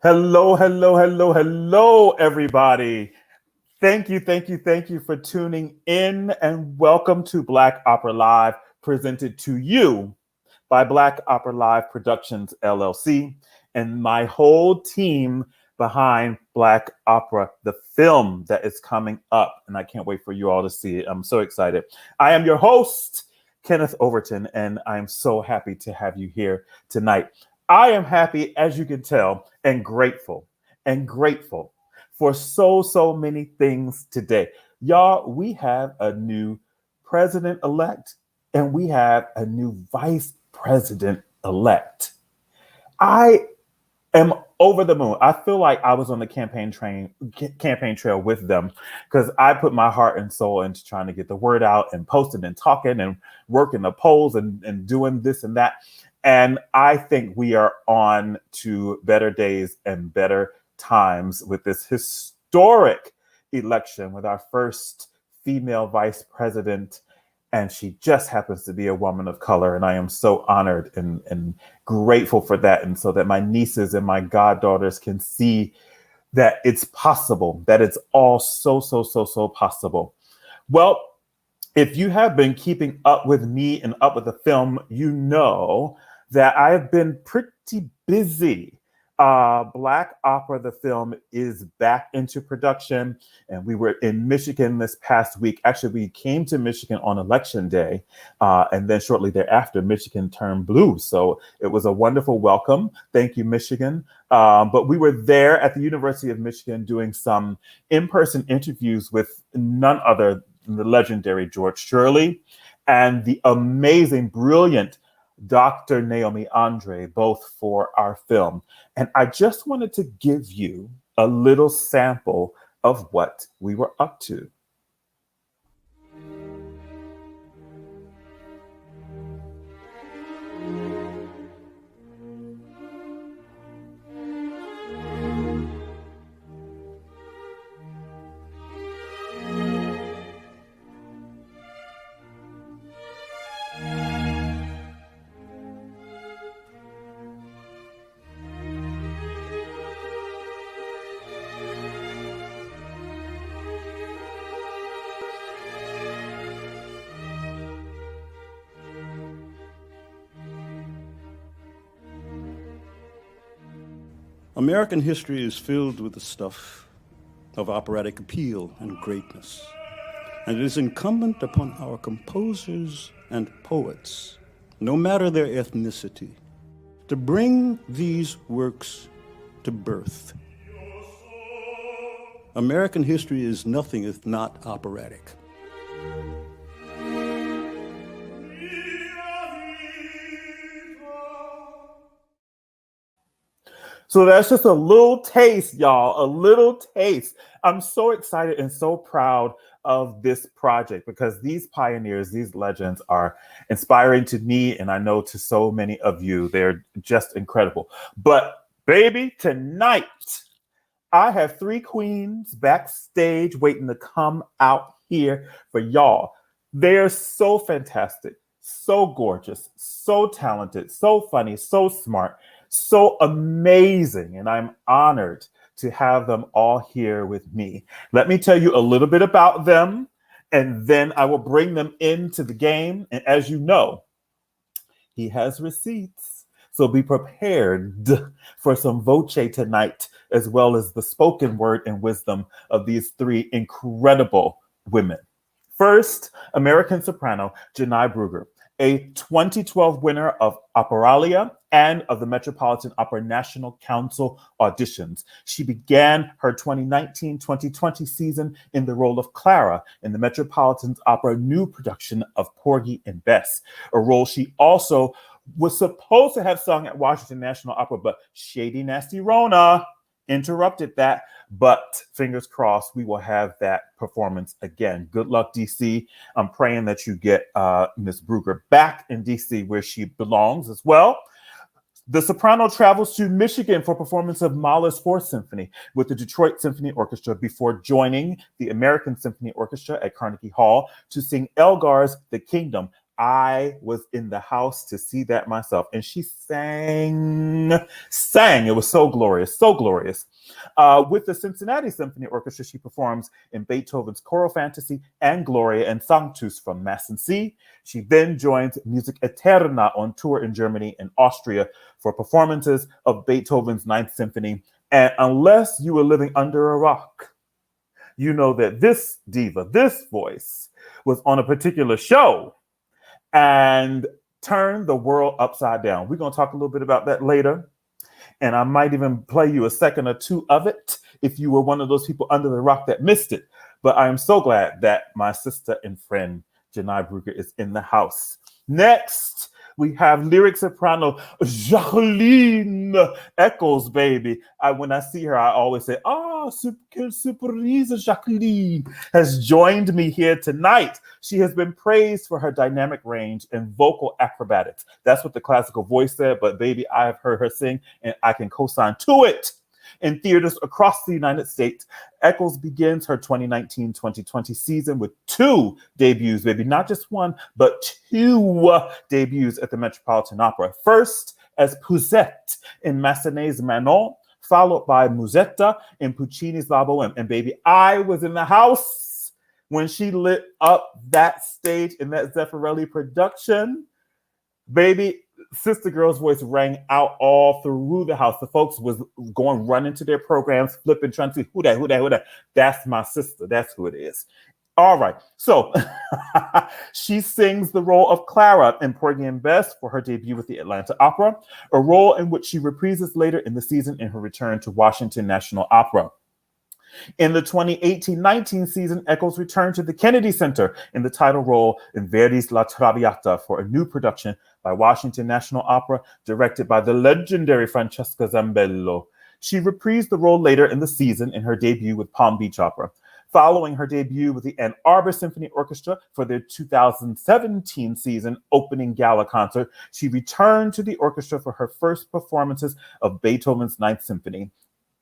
Hello, hello, hello, hello, everybody. Thank you for tuning in and welcome to Black Opera Live, presented to you by Black Opera Live Productions, LLC, and my whole team behind Black Opera, the film that is coming up. And I can't wait for you all to see it. I'm so excited. I am your host, Kenneth Overton, and I'm so happy to have you here tonight. I am happy, as you can tell, and grateful for so many things today. Y'all, we have a new president elect and we have a new vice president elect. I am over the moon. I feel like I was on the campaign trail with them because I put my heart and soul into trying to get the word out and posting and talking and working the polls and doing this and that. And I think we are on to better days and better times with this historic election with our first female vice president. And she just happens to be a woman of color. And I am so honored and grateful for that. And so that my nieces and my goddaughters can see that it's possible, that it's all so possible. Well, if you have been keeping up with me and up with the film, you know that I have been pretty busy. Black Opera, the film, is back into production, and we were in Michigan this past week. Actually, we came to Michigan on Election Day, and then shortly thereafter, Michigan turned blue. So it was a wonderful welcome. Thank you, Michigan. But we were there at the University of Michigan doing some in-person interviews with none other than the legendary George Shirley and the amazing, brilliant Dr. Naomi Andre, both for our film. And I just wanted to give you a little sample of what we were up to. American history is filled with the stuff of operatic appeal and greatness, and it is incumbent upon our composers and poets, no matter their ethnicity, to bring these works to birth. American history is nothing if not operatic. So that's just a little taste, y'all, a little taste. I'm so excited and so proud of this project because these pioneers, these legends are inspiring to me, and I know to so many of you. They're just incredible. But baby, tonight, I have three queens backstage waiting to come out here for y'all. They're so fantastic, so gorgeous, so talented, so funny, so smart, so amazing, and I'm honored to have them all here with me. Let me tell you a little bit about them, and then I will bring them into the game. And as you know, he has receipts, so be prepared for some voce tonight, as well as the spoken word and wisdom of these three incredible women. First, American soprano Janai Brugger, a 2012 winner of Operalia and of the Metropolitan Opera National Council auditions. She began her 2019-2020 season in the role of Clara in the Metropolitan Opera new production of Porgy and Bess, a role she also was supposed to have sung at Washington National Opera, but Shady Nasty Rona interrupted that. But fingers crossed, we will have that performance again. Good luck, DC. I'm praying that you get Miss Brugger back in DC where she belongs as well. The soprano travels to Michigan for performance of Mahler's Fourth Symphony with the Detroit Symphony Orchestra before joining the American Symphony Orchestra at Carnegie Hall to sing Elgar's The Kingdom, I was in the house to see that myself. And she sang. It was so glorious, so glorious. With the Cincinnati Symphony Orchestra, she performs in Beethoven's Choral Fantasy and Gloria and Sanctus from Mass and C. She then joins Music Eterna on tour in Germany and Austria for performances of Beethoven's Ninth Symphony. And unless you were living under a rock, you know that this diva, this voice, was on a particular show and turned the world upside down. We're going to talk a little bit about that later. And I might even play you a second or two of it if you were one of those people under the rock that missed it. But I am so glad that my sister and friend, Janai Brugger, is in the house. Next, we have lyric soprano Jacqueline Echols, baby. When I see her, I always say, quelle surprise, Jacqueline has joined me here tonight. She has been praised for her dynamic range and vocal acrobatics. That's what the classical voice said, but baby, I have heard her sing and I can co-sign to it. In theaters across the United States, Echols begins her 2019-2020 season with 2 debuts, baby. Not just one, but 2 debuts at the Metropolitan Opera. First, as Pousette in Massenet's Manon, followed by Musetta in Puccini's La Boheme. And baby, I was in the house when she lit up that stage in that Zeffirelli production. Baby, Sister Girl's voice rang out all through the house. The folks was going running to their programs, flipping, trying to see who that. That's my sister. That's who it is. All right. So she sings the role of Clara in Porgy and Bess for her debut with the Atlanta Opera, a role in which she reprises later in the season in her return to Washington National Opera. In the 2018-19 season, Echols returned to the Kennedy Center in the title role in Verdi's La Traviata for a new production by Washington National Opera, directed by the legendary Francesca Zambello. She reprised the role later in the season in her debut with Palm Beach Opera. Following her debut with the Ann Arbor Symphony Orchestra for their 2017 season opening gala concert, she returned to the orchestra for her first performances of Beethoven's Ninth Symphony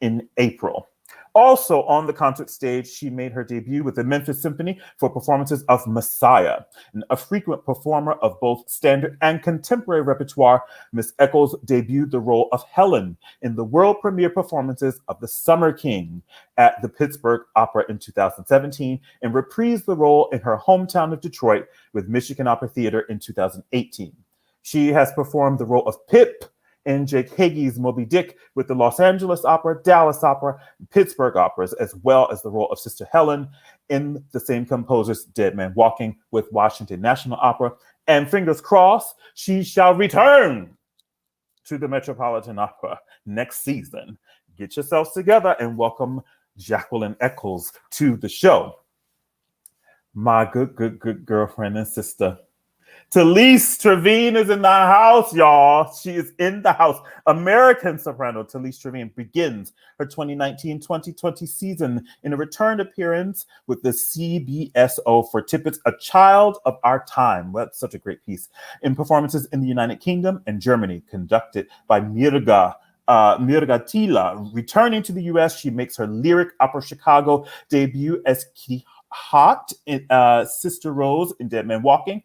in April. Also on the concert stage, she made her debut with the Memphis Symphony for performances of Messiah. And a frequent performer of both standard and contemporary repertoire, Miss Echols debuted the role of Helen in the world premiere performances of The Summer King at the Pittsburgh Opera in 2017 and reprised the role in her hometown of Detroit with Michigan Opera Theater in 2018. She has performed the role of Pip in Jake Hagee's Moby Dick with the Los Angeles Opera, Dallas Opera, and Pittsburgh Operas, as well as the role of Sister Helen in the same composer's Dead Man Walking with Washington National Opera. And fingers crossed, she shall return to the Metropolitan Opera next season. Get yourselves together and welcome Jacqueline Echols to the show. My good girlfriend and sister, Talise Trevigne is in the house, y'all. She is in the house. American soprano Talise Trevigne begins her 2019-2020 season in a return appearance with the CBSO for Tippett's A Child of Our Time. Well, that's such a great piece. In performances in the United Kingdom and Germany, conducted by Mirga Tila. Returning to the U.S., she makes her Lyric Opera Chicago debut as Kitty Hott in Sister Rose in Dead Man Walking,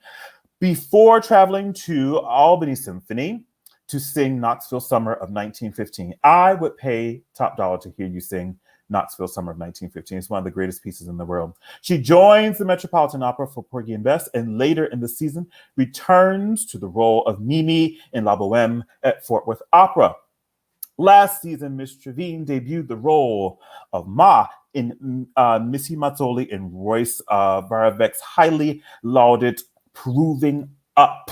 before traveling to Albany Symphony to sing Knoxville Summer of 1915. I would pay top dollar to hear you sing Knoxville Summer of 1915. It's one of the greatest pieces in the world. She joins the Metropolitan Opera for Porgy and Bess, and later in the season returns to the role of Mimi in La Boheme at Fort Worth Opera. Last season, Miss Trevigne debuted the role of Ma in Missy Mazzoli and Royce Baravec's highly lauded Proving Up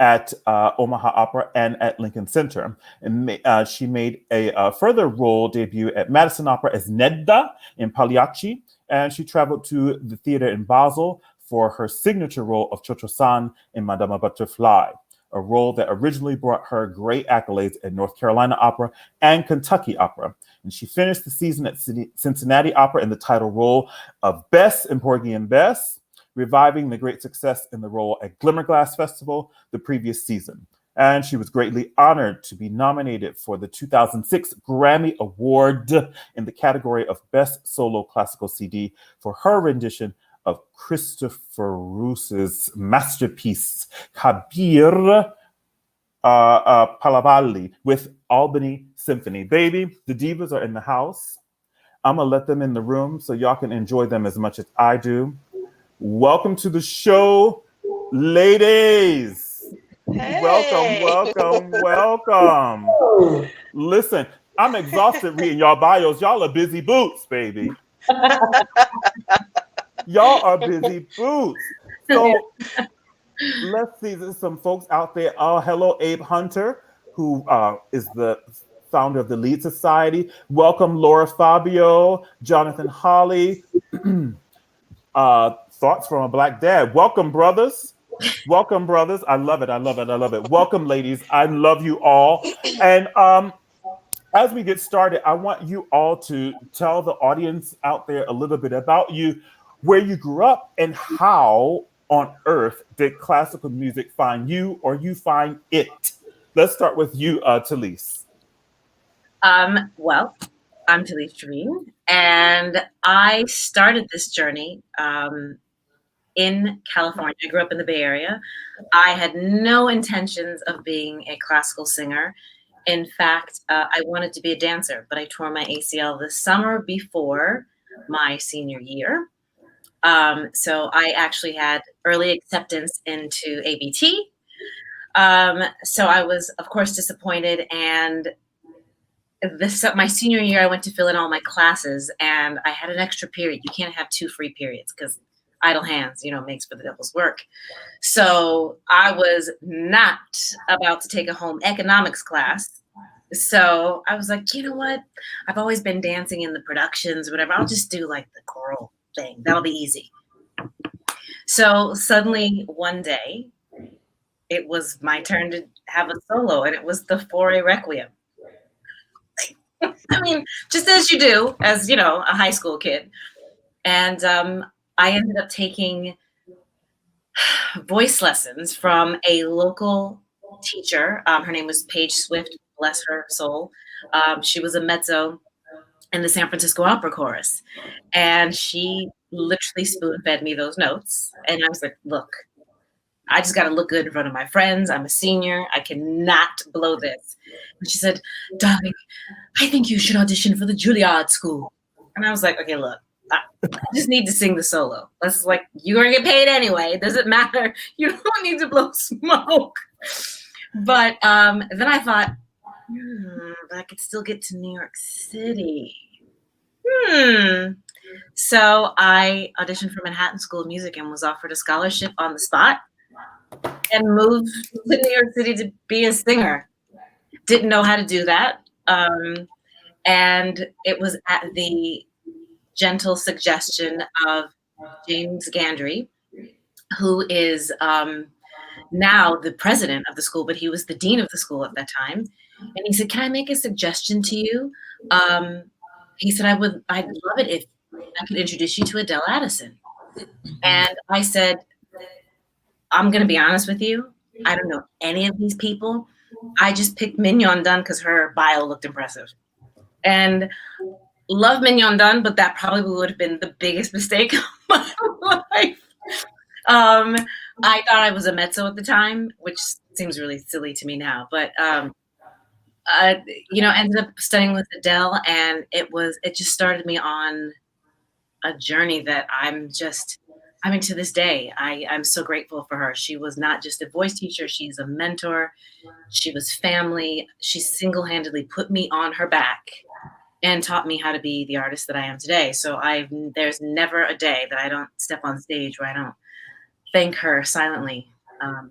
at Omaha Opera and at Lincoln Center. And she made a further role debut at Madison Opera as Nedda in Pagliacci, and she traveled to the theater in Basel for her signature role of Cho-Cho-san in Madame Butterfly, a role that originally brought her great accolades at North Carolina Opera and Kentucky Opera. And she finished the season at Cincinnati Opera in the title role of Bess in Porgy and Bess, reviving the great success in the role at Glimmerglass Festival the previous season. And she was greatly honored to be nominated for the 2006 Grammy Award in the category of Best Solo Classical CD for her rendition of Christopher Roos's masterpiece, Kabir Palavalli, with Albany Symphony. Baby, the divas are in the house. I'm going to let them in the room so y'all can enjoy them as much as I do. Welcome to the show, ladies. Hey. Welcome. Listen, I'm exhausted reading y'all bios. Y'all are busy boots, baby. Y'all are busy boots. So let's see, there's some folks out there. Oh, hello, Abe Hunter, who is the founder of the Lead Society. Welcome, Laura Fabio, Jonathan Holly. Thoughts from a Black dad. Welcome, brothers. I love it. Welcome, ladies. I love you all. And as we get started, I want you all to tell the audience out there a little bit about you, where you grew up, and how on earth did classical music find you, or you find it? Let's start with you, Talise. Well, I'm Talise Trevigne, and I started this journey in California. I grew up in the Bay Area. I had no intentions of being a classical singer. In fact, I wanted to be a dancer, but I tore my ACL the summer before my senior year. So I actually had early acceptance into ABT. So I was, of course, disappointed. And my senior year, I went to fill in all my classes, and I had an extra period. You can't have 2 free periods because idle hands, makes for the devil's work. So I was not about to take a home economics class. So I was like, you know what? I've always been dancing in the productions or whatever. I'll just do like the choral thing. That'll be easy. So suddenly one day, it was my turn to have a solo, and it was the Fauré Requiem. I mean, just as you do, as a high school kid. And I ended up taking voice lessons from a local teacher. Her name was Paige Swift, bless her soul. She was a mezzo in the San Francisco Opera Chorus. And she literally spoon-fed me those notes. And I was like, look, I just got to look good in front of my friends. I'm a senior. I cannot blow this. And she said, darling, I think you should audition for the Juilliard School. And I was like, okay, look, I just need to sing the solo. That's like, you're going to get paid anyway. It doesn't matter. You don't need to blow smoke. But then I thought, but I could still get to New York City. So I auditioned for Manhattan School of Music and was offered a scholarship on the spot and moved to New York City to be a singer. Didn't know how to do that. And it was at the gentle suggestion of James Gandry, who is now the president of the school, but he was the dean of the school at that time. And he said, can I make a suggestion to you? He said, I'd love it if I could introduce you to Adele Addison. And I said, I'm going to be honest with you. I don't know any of these people. I just picked Mignon Dunn because her bio looked impressive. And love Mignon Dunn, but that probably would have been the biggest mistake of my life. I thought I was a mezzo at the time, which seems really silly to me now. But, ended up studying with Adele, and it just started me on a journey that to this day, I'm so grateful for her. She was not just a voice teacher. She's a mentor. She was family. She single-handedly put me on her back and taught me how to be the artist that I am today. So there's never a day that I don't step on stage where I don't thank her silently, to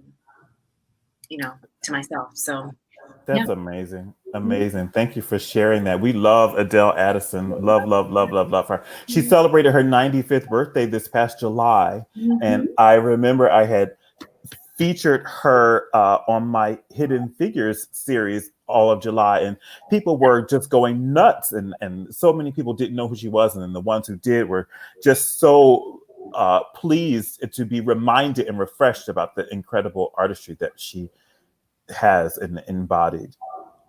myself. So that's amazing. Thank you for sharing that. We love Adele Addison. Love her. She celebrated her 95th birthday this past July. And I remember I had featured her on my Hidden Figures series all of July, and people were just going nuts, and so many people didn't know who she was, and then the ones who did were just so pleased to be reminded and refreshed about the incredible artistry that she has and embodied.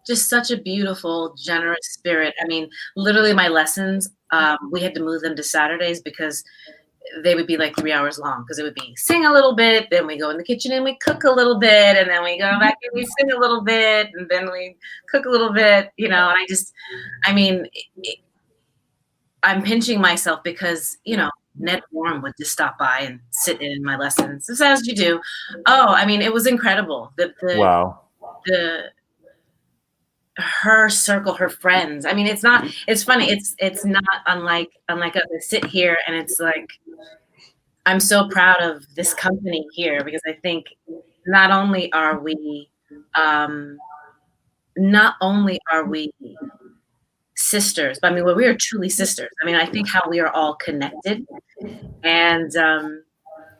Just such a beautiful, generous spirit. I mean, literally my lessons, we had to move them to Saturdays because they would be like 3 hours long because it would be sing a little bit, then we go in the kitchen and we cook a little bit, and then we go back and we sing a little bit, and then we cook a little bit, you know. And I mean, I'm pinching myself because, you know, Ned Warren would just stop by and sit in my lessons, just as you do. Oh, I mean, it was incredible. Wow. Her circle, her friends. I mean, it's funny. It's not unlike us. I sit here and it's like, I'm so proud of this company here, because I think not only are we sisters, but I mean, we are truly sisters. I mean, I think how we are all connected, and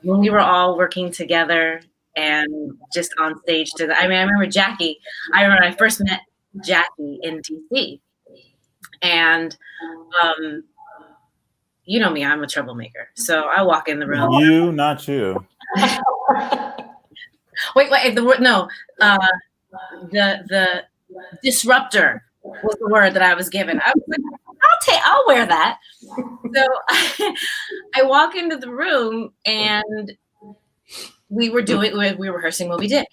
when we were all working together and just on stage together. I mean, I remember Jackie. I remember I first met Jackie in DC, and you know me, I'm a troublemaker. So I walk in the room. You, not you. wait, the disruptor was the word that I was given. I was like, I'll wear that. So I walk into the room and we were rehearsing Moby Dick.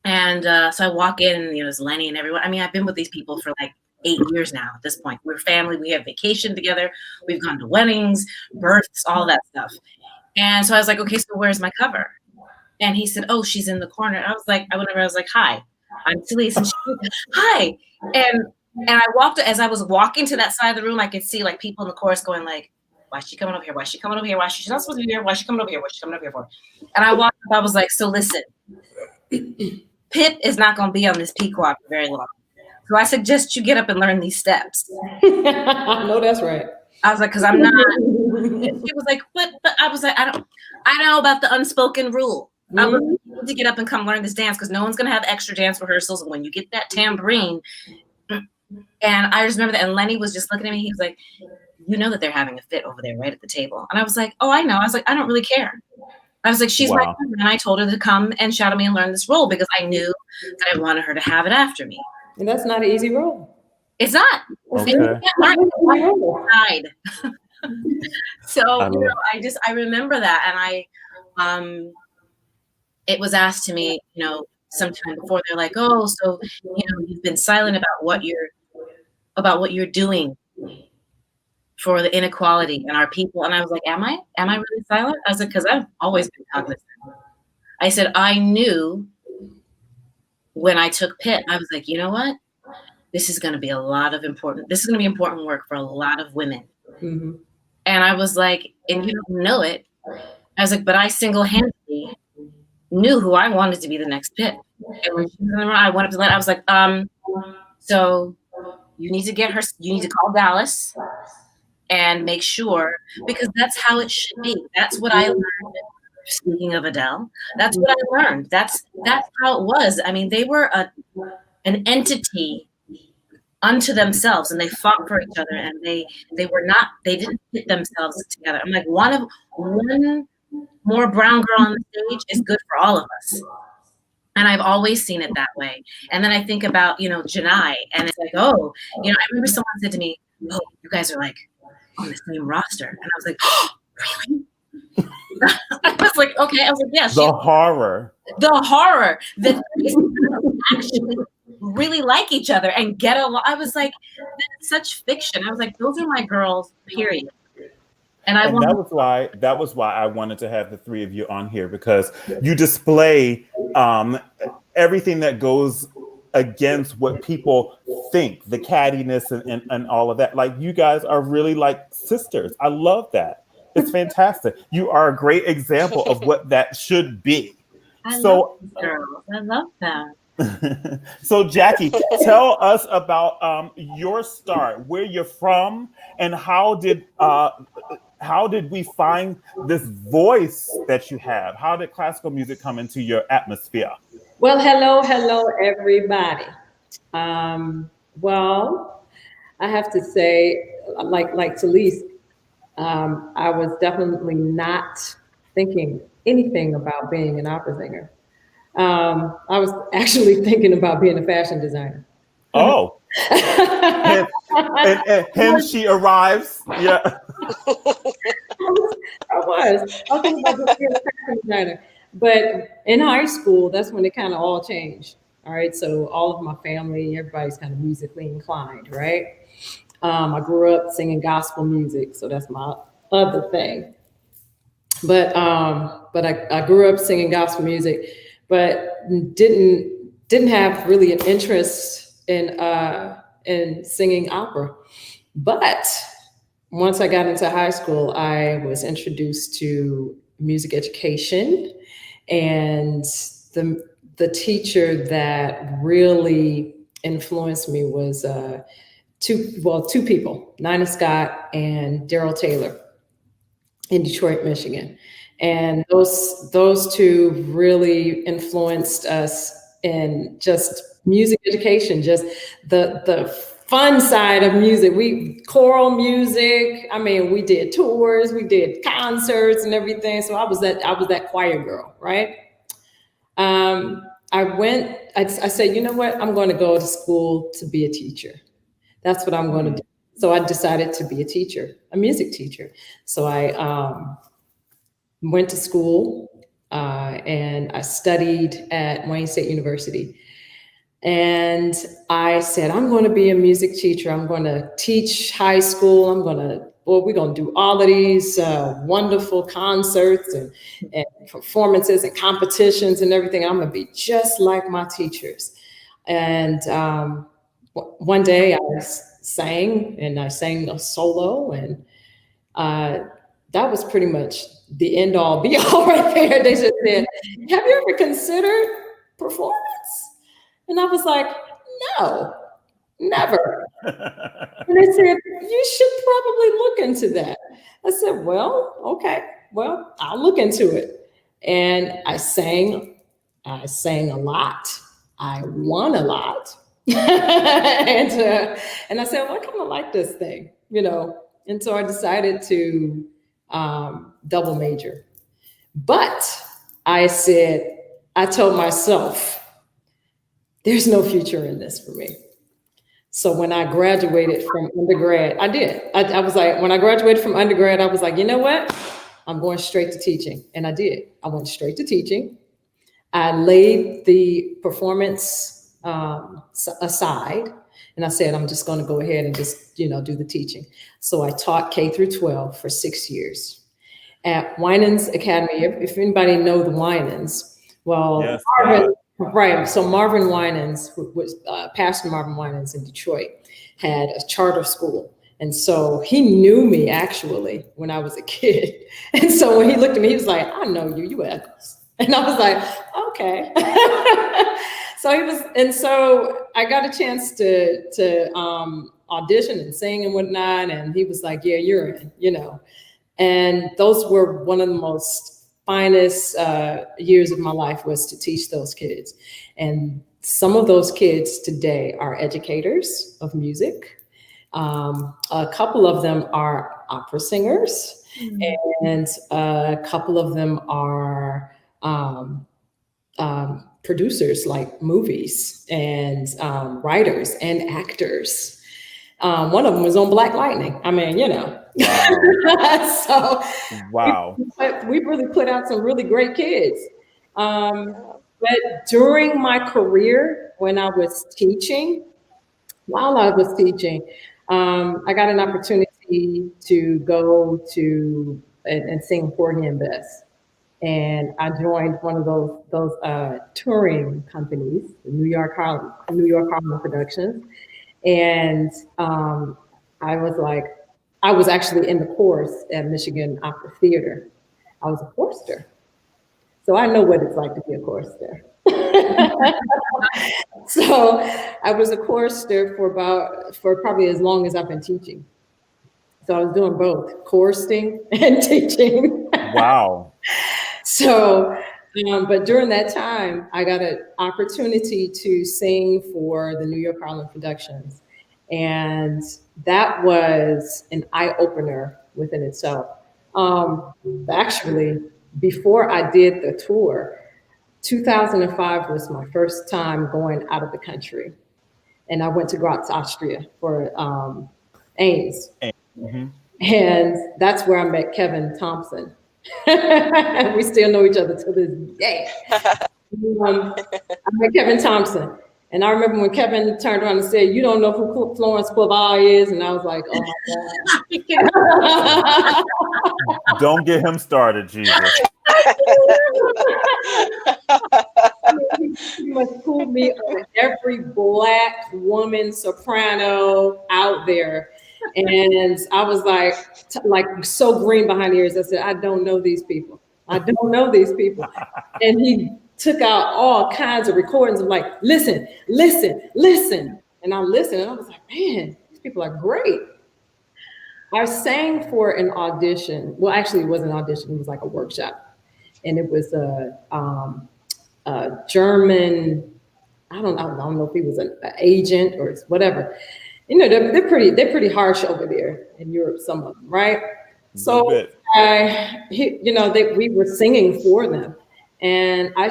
And so I walk in, and, you know, it's Lenny and everyone. I mean, I've been with these people for like 8 years now at this point. We're family. We have vacation together. We've gone to weddings, births, all that stuff. And so I was like, okay, so where's my cover? And he said, oh, she's in the corner. I was like, I was like, hi, I'm Talise. And she said, hi. And as I was walking to that side of the room, I could see like people in the chorus going like, why is she coming over here? Why is she coming over here? Why is she not supposed to be here? Why is she coming over here? What's she coming over here for? And I walked up, I was like, so listen, Pip is not going to be on this Pequot for very long. So I suggest you get up and learn these steps. No, that's right. I was like, because I'm not. She was like, but I was like, I don't know about the unspoken rule. I need to get up and come learn this dance, because no one's going to have extra dance rehearsals. And when you get that tambourine, and I just remember that. And Lenny was just looking at me. He was like, you know that they're having a fit over there right at the table. And I was like, oh, I know. I was like, I don't really care. I was like, she's my cousin, and I told her to come and shadow me and learn this role because I knew that I wanted her to have it after me. And that's not an easy role. It's not. Okay. You can't learn it So, you know, I remember that, and it was asked to me, you know, sometime before. They're like, oh, so, you know, you've been silent about what you're doing for the inequality in our people. And I was like, am I really silent? I was like, because I've always been cognizant. I said, I knew when I took Pitt, I was like, you know what? This is going to be important work for a lot of women. Mm-hmm. And I was like, and you don't know it. I was like, but I single-handedly knew who I wanted to be the next Pitt. And when she was in the room, I went up to Len. I was like, so you need to call Dallas and make sure, because that's how it should be. That's what I learned. Speaking of Adele, that's what I learned. That's how it was. I mean, they were an entity unto themselves, and they fought for each other, and they didn't pit themselves together. I'm like, one more brown girl on the stage is good for all of us. And I've always seen it that way. And then I think about, you know, Janai, and it's like, oh, you know, I remember someone said to me, oh, you guys are like on the same roster. And I was like, oh, really? I was like, okay. I was like, yeah. The horror that they actually really like each other and get along. I was like, that's such fiction. I was like, those are my girls, period. And that was why I wanted to have the three of you on here, because you display everything that goes against what people think, the cattiness and all of that. Like, you guys are really like sisters. I love that. It's fantastic. You are a great example of what that should be. I love that. So Jackie, tell us about your start, where you're from, and how did we find this voice that you have? How did classical music come into your atmosphere? Well, hello, everybody. Well, I have to say, like Talise, I was definitely not thinking anything about being an opera singer. I was actually thinking about being a fashion designer. Oh. and she arrives. Yeah. I I was thinking about being a fashion designer. But in high school, that's when it kind of all changed. All right. So all of my family, everybody's kind of musically inclined, right? I grew up singing gospel music, so that's my other thing. But I grew up singing gospel music, but didn't have really an interest in singing opera. But once I got into high school, I was introduced to music education, and the teacher that really influenced me was two people, Nina Scott and Daryl Taylor in Detroit, Michigan. And those two really influenced us in just music education, just the fun side of music. We choral music. I mean, we did tours, we did concerts and everything. So I was that choir girl, right? I said, you know what? I'm going to go to school to be a teacher. That's what I'm going to do. So I decided to be a teacher, a music teacher. So I went to school and I studied at Wayne State University. And I said, I'm going to be a music teacher. I'm going to teach high school. We're going to do all of these wonderful concerts and performances and competitions and everything. I'm going to be just like my teachers. And one day I sang a solo, and that was pretty much the end all be all right there. They just said, have you ever considered performance? And I was like, no, never. And they said, you should probably look into that. I said, well, okay, well, I'll look into it. And I sang a lot. I won a lot. And I said, well, I kind of like this thing, And so I decided to double major. But I told myself, there's no future in this for me. So when I graduated from undergrad, I did. I was like, when I graduated from undergrad, I was like, you know what? I'm going straight to teaching. And I did. I went straight to teaching. I laid the performance aside, and I said, I'm just going to go ahead and just, do the teaching. So I taught K through 12 for 6 years at Winans Academy. If anybody know the Winans, well, yes, right. So Marvin Winans, who was Pastor Marvin Winans in Detroit, had a charter school. And so he knew me actually when I was a kid. And so when he looked at me, he was like, I know you, you Echols. And I was like, okay. So I got a chance to audition and sing and whatnot. And he was like, yeah, you're in, And those were one of the most finest years of my life, was to teach those kids. And some of those kids today are educators of music. A couple of them are opera singers, and a couple of them are producers, like movies, and writers and actors. One of them was on Black Lightning. I mean, Wow. So wow. we really put out some really great kids. But during my career, when I was teaching, while I was teaching, I got an opportunity to go to and sing Porgy and Bess. And I joined one of those touring companies, the New York Harlem Productions. And I was actually in the chorus at Michigan Opera Theater. I was a chorister. So I know what it's like to be a chorister. So I was a chorister for probably as long as I've been teaching. So I was doing both, choristering and teaching. Wow. So, but during that time, I got an opportunity to sing for the New York Harlem Productions. And that was an eye-opener within itself. Actually, before I did the tour, 2005 was my first time going out of the country. And I went to Graz, Austria for Ames. Mm-hmm. And that's where I met Kevin Thompson. We still know each other to this day. I met Kevin Thompson. And I remember when Kevin turned around and said, "You don't know who Florence Claval is?" And I was like, "Oh my God." Don't get him started, Jesus. He pretty much pulled me on every Black woman soprano out there. And I was like so green behind the ears. I said, "I don't know these people. I don't know these people." And he took out all kinds of recordings of like, listen, listen, listen. And I listened and I was like, man, these people are great. I sang for an audition. Well, actually, it wasn't an audition. It was like a workshop. And it was a German, I don't know if he was an agent or whatever. You know, they're pretty harsh over there in Europe, some of them, right? So we were singing for them. And I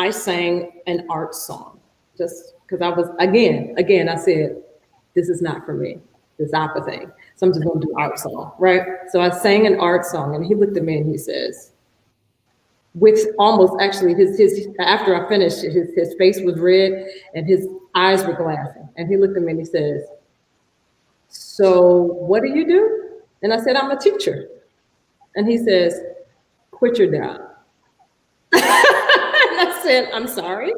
sang an art song just because I was, again, I said, this is not for me, this opera thing. So I'm just going to do art song, right? So I sang an art song and he looked at me and he says, with almost actually his after I finished, his face was red and his eyes were glassing. And he looked at me and he says, "So what do you do?" And I said, "I'm a teacher." And he says, "Quit your job." And I said, "I'm sorry.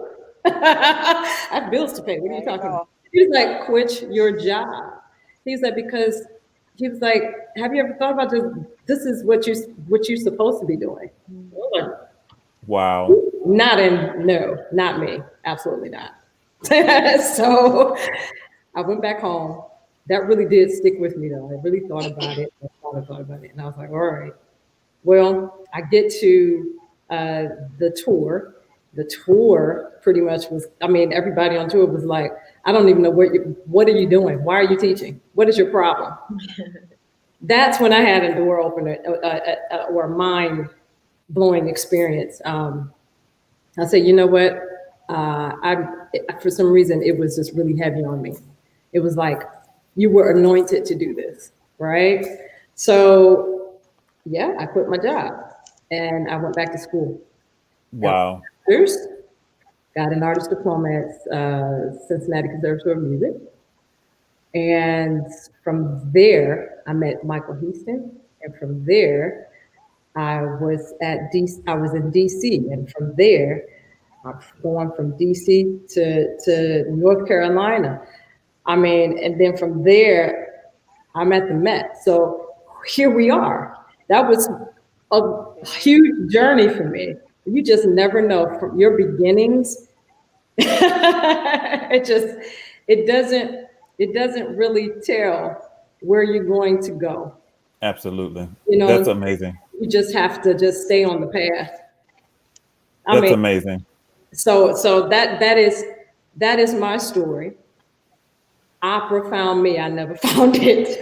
I have bills to pay. What are you talking about?" He was like, "Quit your job." He's like, because he was like, "Have you ever thought about this? This is what you're supposed to be doing." Wow. No, not me. Absolutely not. So I went back home. That really did stick with me though. I really thought about it. Thought about it. And I was like, all right. Well, I get to the tour. The tour pretty much was, I mean, everybody on tour was like, "I don't even know what are you doing? Why are you teaching? What is your problem?" That's when I had a door opener or a mind blowing experience. I said, you know what? For some reason, it was just really heavy on me. It was like, you were anointed to do this, right? So yeah, I quit my job and I went back to school. Wow. Got an artist diploma at Cincinnati Conservatory of Music. And from there, I met Michael Houston. And from there, I was in DC. And from there, I've gone from DC to North Carolina. I mean, and then from there, I'm at the Met. So here we are. That was a huge journey for me. You just never know from your beginnings. It doesn't really tell where you're going to go. Absolutely. You know, that's amazing. You just have to just stay on the path. That's amazing. So that is my story. Opera found me. I never found it.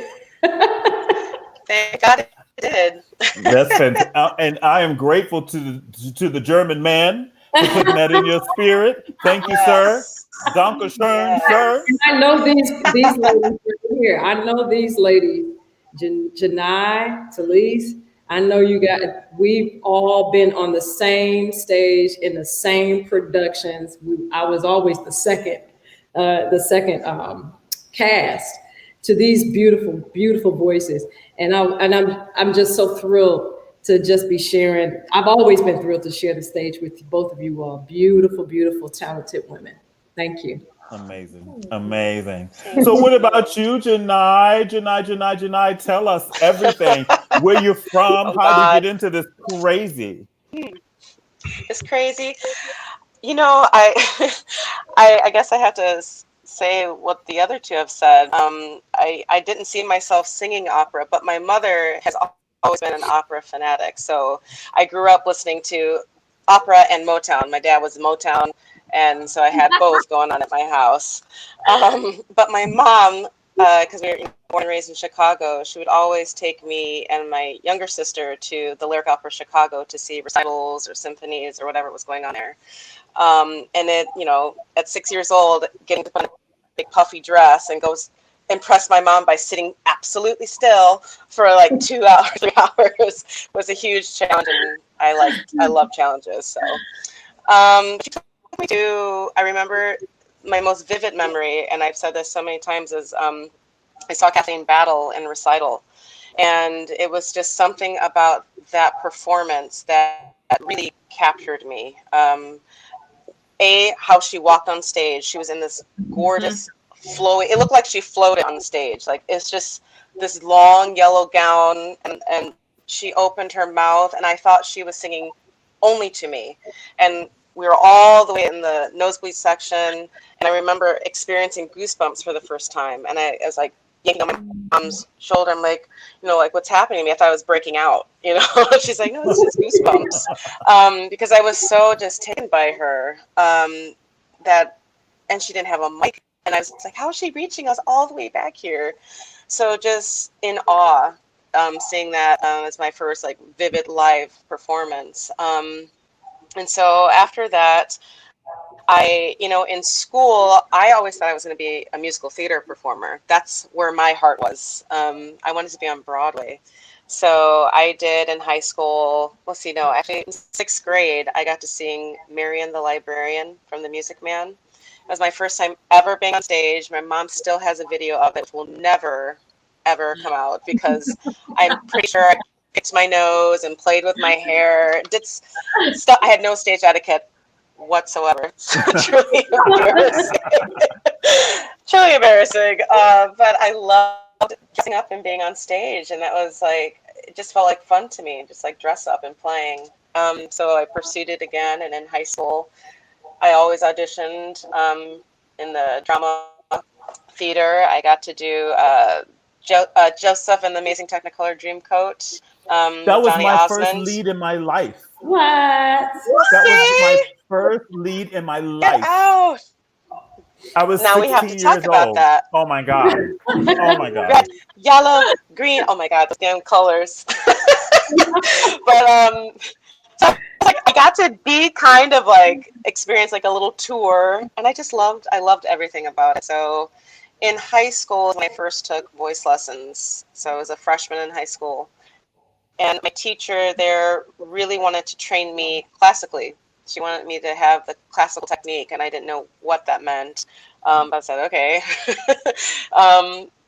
Thank God it did. That's fantastic. And I am grateful to the German man for putting that in your spirit. Thank you, sir. Danke schön, sir. And I know these ladies here. I know these ladies, Janai, Talise. I know we've all been on the same stage in the same productions. I was always the second cast to these beautiful, beautiful voices. And I'm just so thrilled to just be sharing. I've always been thrilled to share the stage with both of you all. Beautiful, beautiful, talented women. Thank you. Amazing. So what about you, Janai? Janai, tell us everything. Where you're from, how did you get into this crazy? It's crazy. You know, I guess I have to say what the other two have said. I didn't see myself singing opera, but my mother has always been an opera fanatic. So I grew up listening to opera and Motown. My dad was Motown, and so I had both going on at my house. But my mom, because we were born and raised in Chicago, she would always take me and my younger sister to the Lyric Opera Chicago to see recitals or symphonies or whatever was going on there. And it, at 6 years old, getting to put on a big puffy dress and go impress my mom by sitting absolutely still for like 2 hours, 3 hours was a huge challenge, and I love challenges. So she took me to, I remember my most vivid memory, and I've said this so many times, is I saw Kathleen battle in recital, and it was just something about that performance that really captured me. How she walked on stage. She was in this gorgeous flowy. It looked like she floated on stage. Like, it's just this long yellow gown, and she opened her mouth, and I thought she was singing only to me. And we were all the way in the nosebleed section, and I remember experiencing goosebumps for the first time. And I was like yanking on my mom's shoulder. I'm like, like, what's happening to me? I thought I was breaking out. She's like, no, it's just goosebumps. Because I was so just taken by her, and she didn't have a mic, and I was like, how is she reaching us all the way back here? So just in awe, seeing that as my first like vivid live performance. And so after that, in school, I always thought I was going to be a musical theater performer. That's where my heart was. I wanted to be on Broadway. So I did in high school. Actually in 6th grade, I got to sing Marian the Librarian from The Music Man. It was my first time ever being on stage. My mom still has a video of it, which will never, ever come out, because I'm pretty sure I picked my nose and played with my hair. Did stuff. I had no stage etiquette whatsoever. Truly embarrassing. Truly embarrassing. But I loved dressing up and being on stage, and that was like, it just felt like fun to me, just like dress up and playing. So I pursued it again, and in high school, I always auditioned in the drama theater. I got to do Joseph and the Amazing Technicolor Dreamcoat. That was Johnny my Osmond. first lead in my life. What? That was my first lead in my life. Get out. I was Now 16 we have to years talk about old. that. Oh my God. Oh my God. Red, yellow, green. Oh my God, those damn colors. But so I got to be kind of like experience like a little tour, and I loved everything about it. So in high school, when I first took voice lessons, so I was a freshman in high school, and my teacher there really wanted to train me classically. She wanted me to have the classical technique, and I didn't know what that meant. But I said, okay.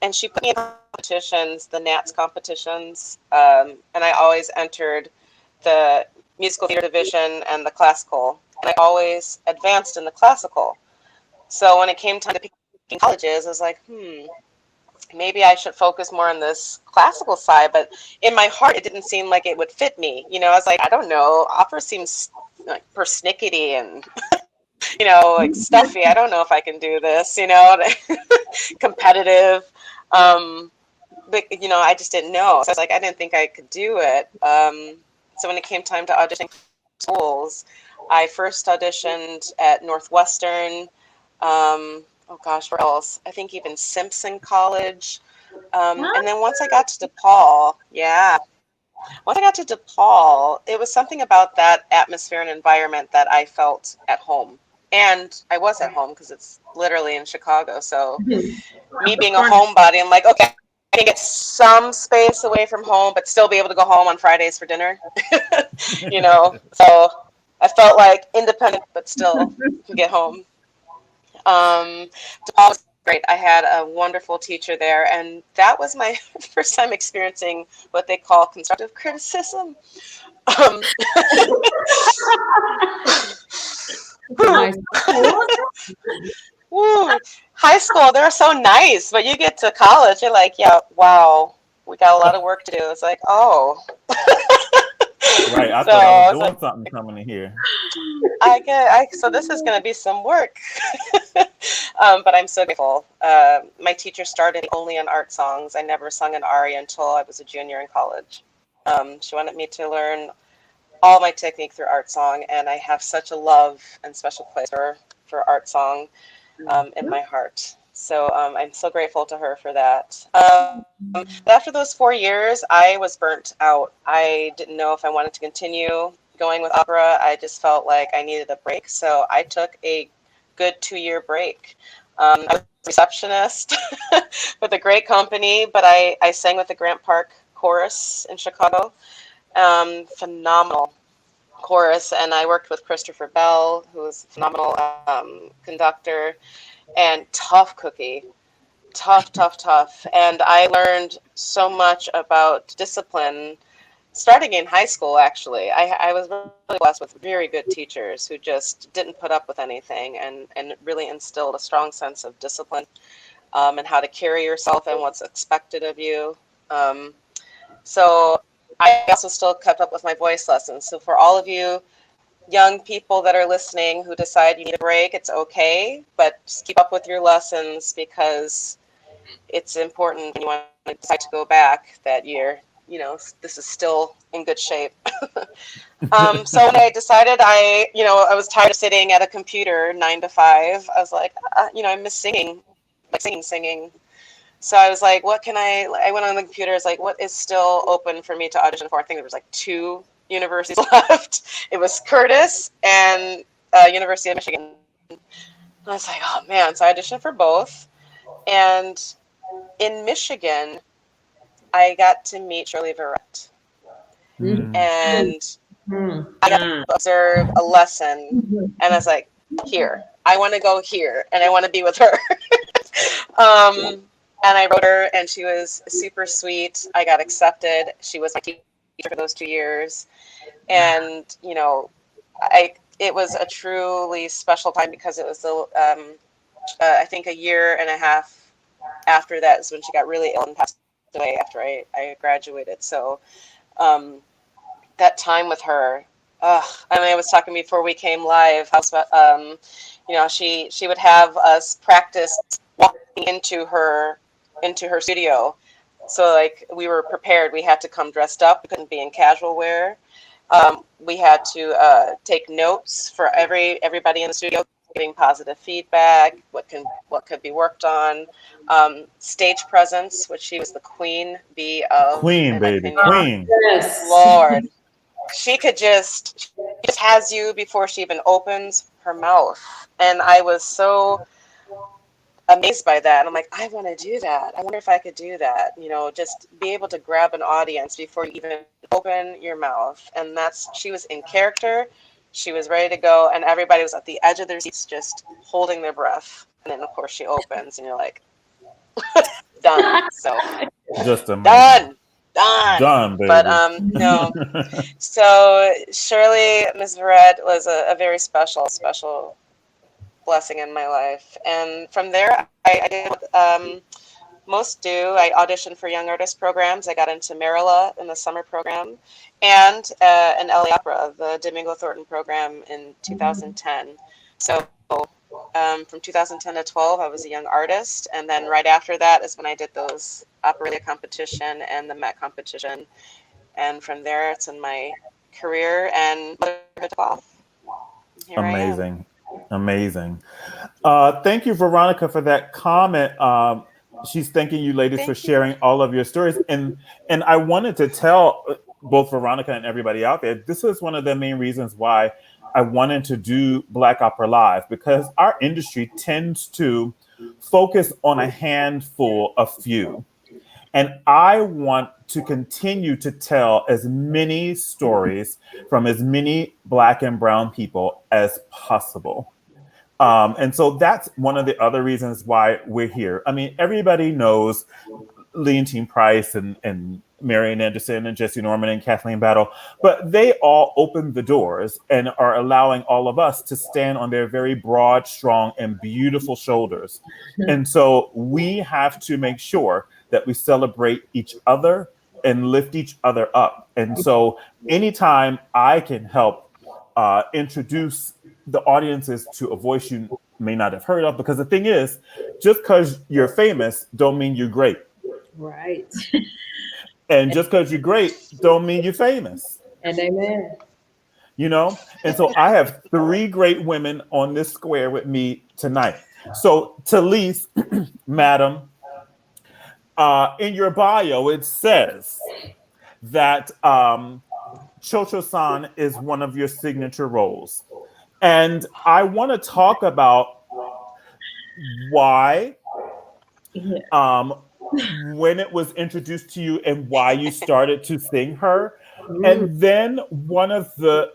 And she put me in competitions, the Nats competitions, and I always entered the musical theater division and the classical. And I always advanced in the classical. So when it came time to picking colleges, I was like, maybe I should focus more on this classical side. But in my heart, it didn't seem like it would fit me. I was like, I don't know. Opera seems like persnickety and, like stuffy. I don't know if I can do this, competitive. But, I just didn't know. So I was like, I didn't think I could do it. So when it came time to auditioning for schools, I first auditioned at Northwestern. Oh gosh, where else? I think even Simpson College. And then once I got to DePaul, it was something about that atmosphere and environment that I felt at home. And I was at home because it's literally in Chicago. So me being a homebody, I'm like, okay, I can get some space away from home, but still be able to go home on Fridays for dinner. So I felt like independent, but still can get home. DePaul was great. I had a wonderful teacher there, and that was my first time experiencing what they call constructive criticism. Nice. Woo. High school, they're so nice, but you get to college, you're like, yeah, wow, we got a lot of work to do. It's like, oh. Right, I thought I was doing something coming in here. So this is going to be some work. But I'm so grateful. My teacher started only on art songs. I never sung an aria until I was a junior in college. She wanted me to learn all my technique through art song, and I have such a love and special place for art song in my heart. So I'm so grateful to her for that. After those 4 years, I was burnt out. I didn't know if I wanted to continue going with opera. I just felt like I needed a break. So I took a good 2-year break. I receptionist with a great company, but I sang with the Grant Park Chorus in Chicago. Phenomenal chorus, and I worked with Christopher Bell, who was a phenomenal conductor, and tough cookie. Tough. And I learned so much about discipline starting in high school, actually. I was really blessed with very good teachers who just didn't put up with anything and really instilled a strong sense of discipline and how to carry yourself and what's expected of you. So I also still kept up with my voice lessons. So for all of you young people that are listening who decide you need a break, it's okay, but just keep up with your lessons because it's important when you want to decide to go back that year. This is still in good shape. So when I decided I was tired of sitting at a computer 9 to 5, I was like, I miss singing, like singing. So I was like, I went on the computer, I was like, what is still open for me to audition for? I think there was like 2 universities left. It was Curtis and University of Michigan. And I was like, oh man. So I auditioned for both. And in Michigan, I got to meet Shirley Verrett. And I got to observe a lesson. And I was like, here, I want to go here. And I want to be with her. And I wrote her, and she was super sweet. I got accepted. She was my teacher for those 2 years. And, it was a truly special time because it was, I think, a year and a half after that is when she got really ill and passed away after I graduated. So that time with her, I was talking before we came live, she would have us practice walking into her studio. So like we were prepared. We had to come dressed up. We couldn't be in casual wear. We had to take notes for everybody in the studio, giving positive feedback, what could be worked on, stage presence, which she was the queen bee of. Queen, baby, queen. Yes. Lord, she just has you before she even opens her mouth, and I was so amazed by that. I'm like, I want to do that. I wonder if I could do that. Just be able to grab an audience before you even open your mouth. And she was in character. She was ready to go, and everybody was at the edge of their seats, just holding their breath. And then, of course, she opens, and you're like, done. So, Just amazing. Done, baby. But no. So Shirley, Ms. Verrett was a very special blessing in my life. And from there, I did what most do. I auditioned for young artist programs. I got into Marilla in the summer program, and an LA Opera, the Domingo Thornton program in 2010. So from 2010 to 12, I was a young artist. And then right after that is when I did those operalia competition and the Met competition. And from there, it's in my career and motherhood took off. Here Amazing. Thank you, Veronica, for that comment. She's thanking you ladies for sharing all of your stories. And I wanted to tell both Veronica and everybody out there, this is one of the main reasons why I wanted to do Black Opera Live, because our industry tends to focus on a handful of few. And I want to continue to tell as many stories from as many Black and Brown people as possible. And so that's one of the other reasons why we're here. I mean, everybody knows Leontine Price and Marian Anderson and Jesse Norman and Kathleen Battle, but they all opened the doors and are allowing all of us to stand on their very broad, strong, and beautiful shoulders. And so we have to make sure that we celebrate each other and lift each other up. And so anytime I can help introduce the audiences to a voice you may not have heard of, because the thing is, just because you're famous don't mean you're great. Right. And just because you're great don't mean you're famous. And amen. And so I have 3 great women on this square with me tonight. So Talise, madam, in your bio, it says that Cho-Cho-san is one of your signature roles. And I want to talk about why Yeah. when it was introduced to you and why you started to sing her. And then one of the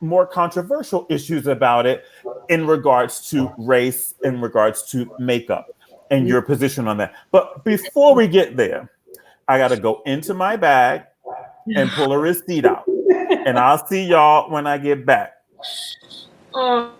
more controversial issues about it in regards to race, in regards to makeup, and your position on that. But before we get there, I got to go into my bag and pull a receipt out. And I'll see y'all when I get back. Oh.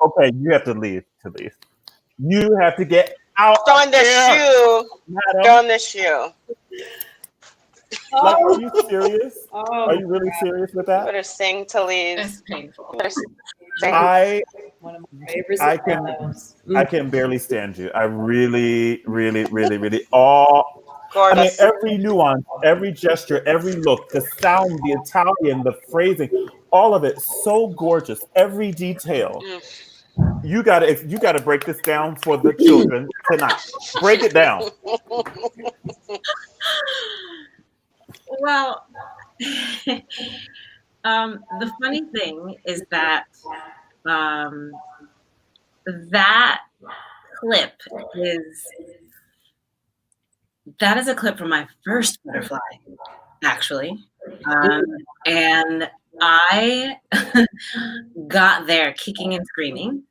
Okay, you have to leave, Talise. You have to get out Throwing this there, shoe. madam. Throwing this shoe. Like, are you serious? Oh, Are you really serious with You that? better sing, Talise. It's painful. You better sing. I one of my favorite I can Sopranos. I can barely stand you. I really, really, really, really all I mean, Gorgeous. every nuance, every gesture, every look, the sound, the Italian, the phrasing, all of it so gorgeous. Every detail. Mm. You gotta break this down for the children tonight. Break it down. Well, the funny thing is that that clip is a clip from my first butterfly, actually. And I got there kicking and screaming.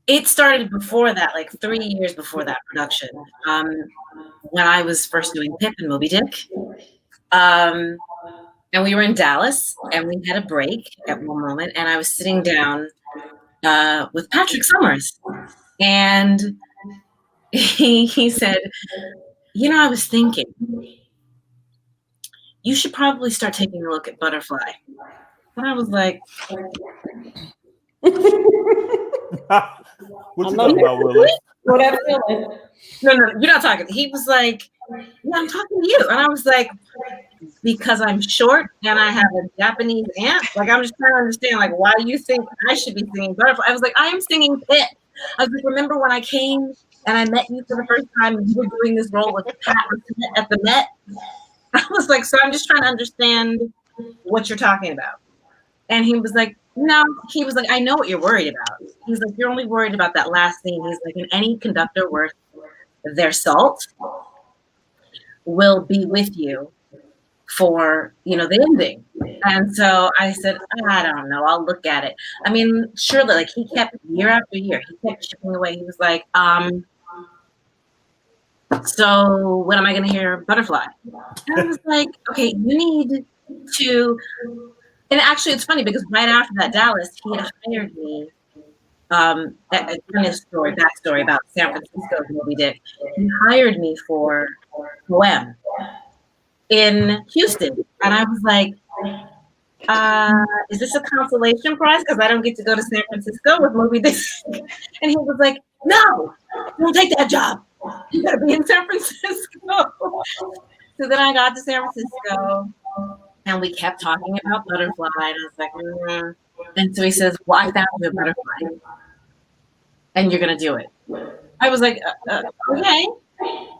It started before that, like 3 years before that production, when I was first doing Pip and Moby Dick. And we were in Dallas, and we had a break at one moment, and I was sitting down with Patrick Summers, and he said, I was thinking, you should probably start taking a look at Butterfly. And I was like, what you talking about, Willis? What that feeling? No, you're not talking. He was like, yeah, I'm talking to you. And I was like, because I'm short and I have a Japanese aunt. Like, I'm just trying to understand, like, why you think I should be singing Butterfly. I was like, I am singing Pit. I was like, remember when I came and I met you for the first time and you were doing this role with Pat at the Met? I was like, so I'm just trying to understand what you're talking about. And he was like, no. He was like, I know what you're worried about. He's like, you're only worried about that last scene. He's like, and any conductor worth their salt will be with you for, the ending. And so I said, I don't know. I'll look at it. I mean, surely, like, he kept year after year, he kept chipping away. He was like, so when am I going to hear Butterfly? And I was like, okay, you need to. And actually, it's funny because right after that Dallas, he had hired me. A kind of backstory about San Francisco's Moby Dick. He hired me for Poem in Houston, and I was like, "Is this a consolation prize? Because I don't get to go to San Francisco with Moby Dick." And he was like, "No, don't take that job. You got to be in San Francisco." So then I got to San Francisco. And we kept talking about Butterfly, and I was like, And so he says, well, I found you a Butterfly, and you're going to do it. I was like, okay.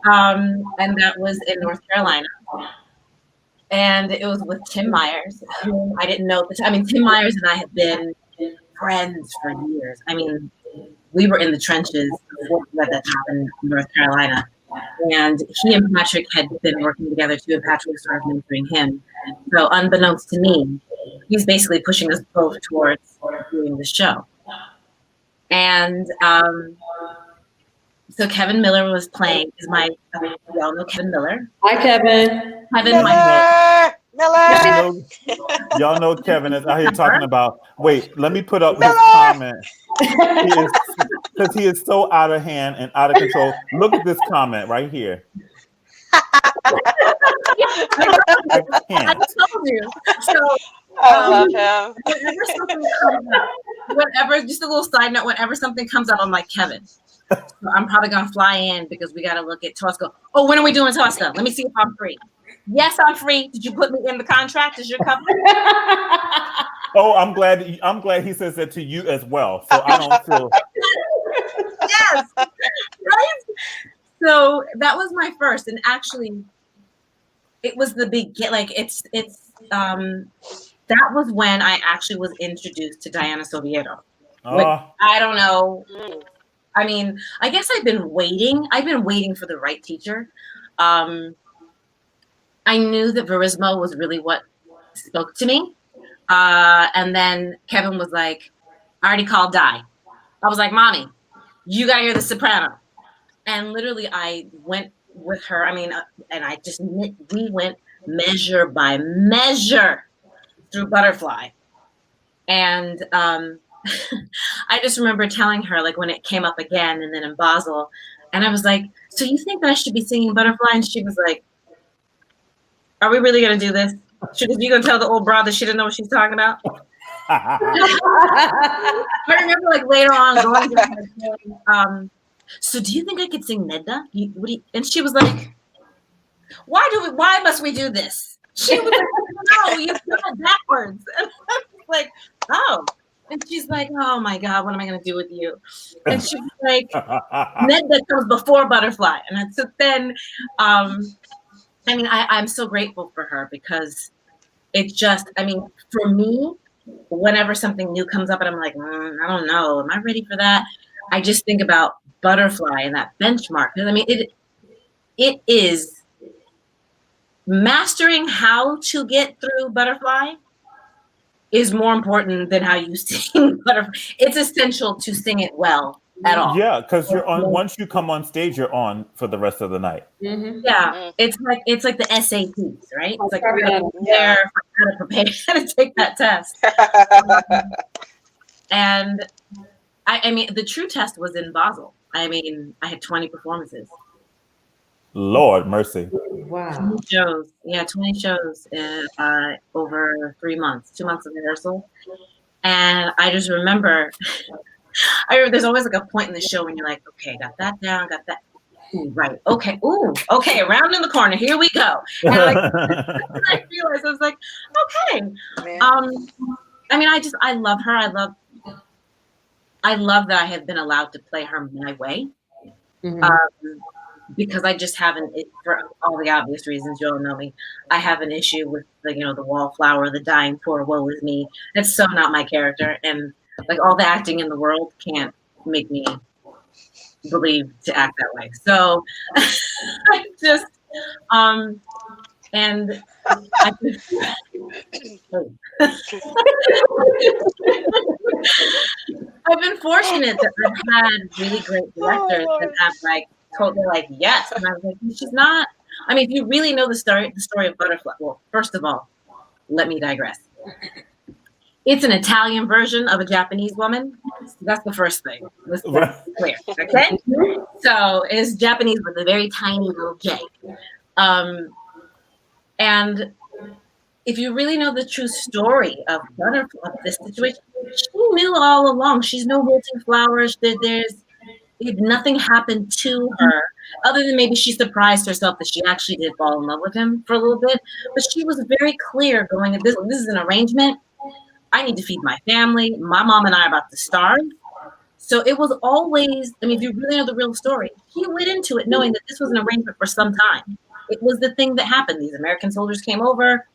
And that was in North Carolina. And it was with Tim Myers, who I didn't know. Tim Myers and I had been friends for years. I mean, we were in the trenches before that happened in North Carolina. And he and Patrick had been working together too, and Patrick started mentoring him. So unbeknownst to me, he's basically pushing us both towards doing the show. And so Kevin Miller was playing. We all know Kevin Miller. Hi, Kevin. Miller. Y'all know Kevin is out here talking about. Wait, let me put up his comment. Because he is so out of hand and out of control. Look at this comment right here. I can't. I told you. So I love him. Whenever something comes up, just a little side note, whenever something comes up, I'm like, Kevin, so I'm probably going to fly in because we got to look at Tosca. Oh, when are we doing Tosca? Let me see if I'm free. Yes, I'm free. Did you put me in the contract? Is your company? Oh, I'm glad he says that to you as well. So I don't feel. Yes. Right? So that was my first. And actually, it was the beginning. Like, that was when I actually was introduced to Diana Soviero. I don't know. I mean, I guess I've been waiting. I've been waiting for the right teacher. I knew that Verismo was really what spoke to me. And then Kevin was like, I already called Di. I was like, Mommy, you got to hear the soprano. And literally I went with her. I mean, and we went measure by measure through Butterfly. And I just remember telling her, like, when it came up again and then in Basel, and I was like, so you think I should be singing Butterfly? And she was like, are we really going to do this? You going to tell the old broad that she didn't know what she's talking about? I remember, like, later on going to her saying, so do you think I could sing Nedda? And she was like, why must we do this? She was like, no, you've done it backwards. And I was like, oh, And she's like, oh my God, what am I going to do with you? And she's like, Ned that comes before Butterfly. And so then, I mean, I'm so grateful for her because it just, I mean, for me, whenever something new comes up and I'm like, I don't know, am I ready for that? I just think about Butterfly and that benchmark. Because I mean, it is mastering how to get through Butterfly is more important than how you sing Butterfly. It's essential to sing it well at all. Yeah, because you're on. Once you come on stage, you're on for the rest of the night. Mm-hmm. Yeah, it's like the SATs, right? It's like Yeah. how to prepare how to take that test. And I mean, the true test was in Basel. I mean, I had 20 performances. Lord mercy. Wow. 20 shows. Yeah, 20 shows over 3 months, 2 months of rehearsal. And I just remember, there's always like a point in the show when you're like, okay, got that down, got that. Ooh, right. Okay. Ooh, okay. Around in the corner. Here we go. And I realized I was like, okay. I mean, I love her. I love that I have been allowed to play her my way. Mm-hmm. Because I just haven't, for all the obvious reasons, you all know me, I have an issue with the wallflower, the dying poor, woe is me. That's so not my character. And like all the acting in the world can't make me believe to act that way. So I just, and I just, I've been fortunate that I've had really great directors that have like totally like yes, and I was like, she's not. I mean, if you really know the story of Butterfly, well, first of all, let me digress. It's an Italian version of a Japanese woman. So that's the first thing. Let's be clear, okay? So it's Japanese with a very tiny little J. And if you really know the true story of Butterfly, of this situation, she knew all along. She's no wilting flowers. Nothing happened to her other than maybe she surprised herself that she actually did fall in love with him for a little bit. But she was very clear going, this is an arrangement. I need to feed my family. My mom and I are about to starve. So it was always, I mean, if you really know the real story, she went into it knowing that this was an arrangement for some time. It was the thing that happened. These American soldiers came over.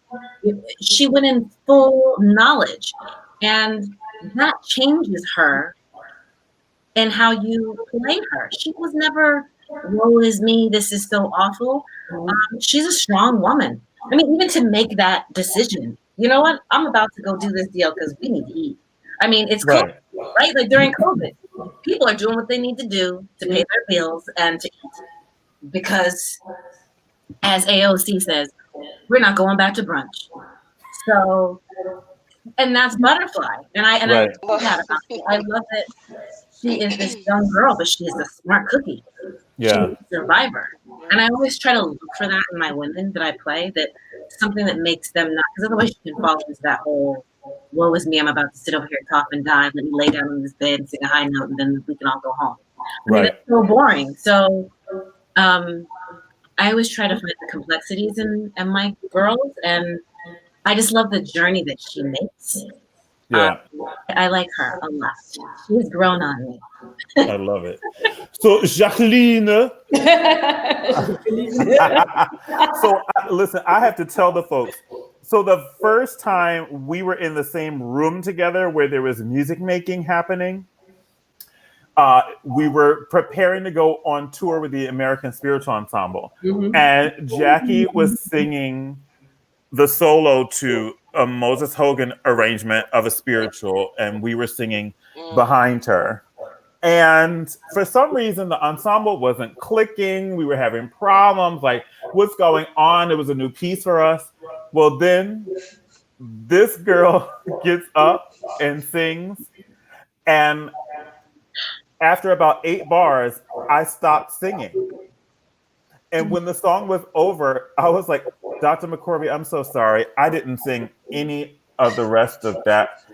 She went in full knowledge. And that changes her and how you play her. She was never, woe is me, this is so awful. She's a strong woman. I mean, even to make that decision, you know what? I'm about to go do this deal because we need to eat. I mean, it's COVID, right? Like during COVID, people are doing what they need to do to pay their bills and to eat. Because as AOC says, we're not going back to brunch. So, and that's Butterfly. And I love that about her. I love that she is this young girl, but she is a smart cookie. Yeah. She's a survivor. And I always try to look for that in my women that I play, that something that makes them not, because otherwise you can fall into that whole, woe is me, I'm about to sit over here, cough and die, let me lay down on this bed and sing a high note, and then we can all go home. I mean, it's so boring. So I always try to find the complexities in my girls, and I just love the journey that she makes. Yeah. I like her a lot. She's grown on me. I love it. So, Jacqueline. So, listen, I have to tell the folks. So, the first time we were in the same room together where there was music making happening, we were preparing to go on tour with the American Spiritual Ensemble. Mm-hmm. And Jackie was singing the solo to a Moses Hogan arrangement of a spiritual, and we were singing behind her. And for some reason, the ensemble wasn't clicking. We were having problems. Like, what's going on? It was a new piece for us. Well, then this girl gets up and sings. And after about 8 bars, I stopped singing. And when the song was over, I was like, Dr. McCorvey, I'm so sorry. I didn't sing any of the rest of that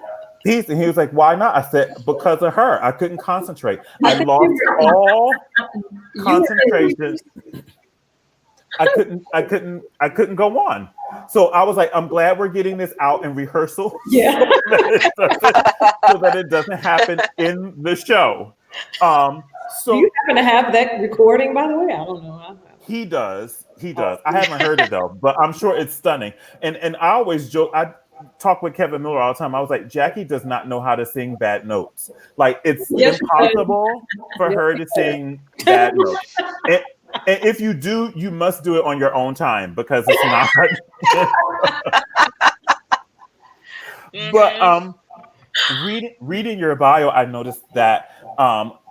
piece. And he was like, why not? I said, because of her. I couldn't concentrate. I lost all concentration. I couldn't go on. So I was like, I'm glad we're getting this out in rehearsal Yeah. so that it doesn't happen in the show. Do So you happen to have that recording, by the way? I don't know. he does. He does. I haven't heard it though, but I'm sure it's stunning. And I always joke. I talk with Kevin Miller all the time. I was like, Jackie does not know how to sing bad notes. Like it's Yes, she does. impossible for her to sing bad notes. And if you do, you must do it on your own time because it's not. But reading your bio, I noticed that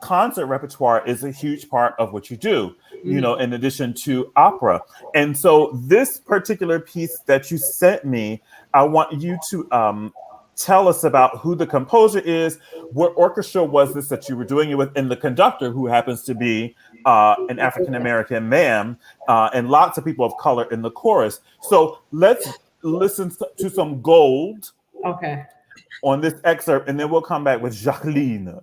concert repertoire is a huge part of what you do, you know, in addition to opera. And so this particular piece that you sent me, I want you to tell us about who the composer is, what orchestra was this that you were doing it with, and the conductor, who happens to be an African-American man, and lots of people of color in the chorus. So let's listen to some gold Okay. on this excerpt, and then we'll come back with Jacqueline.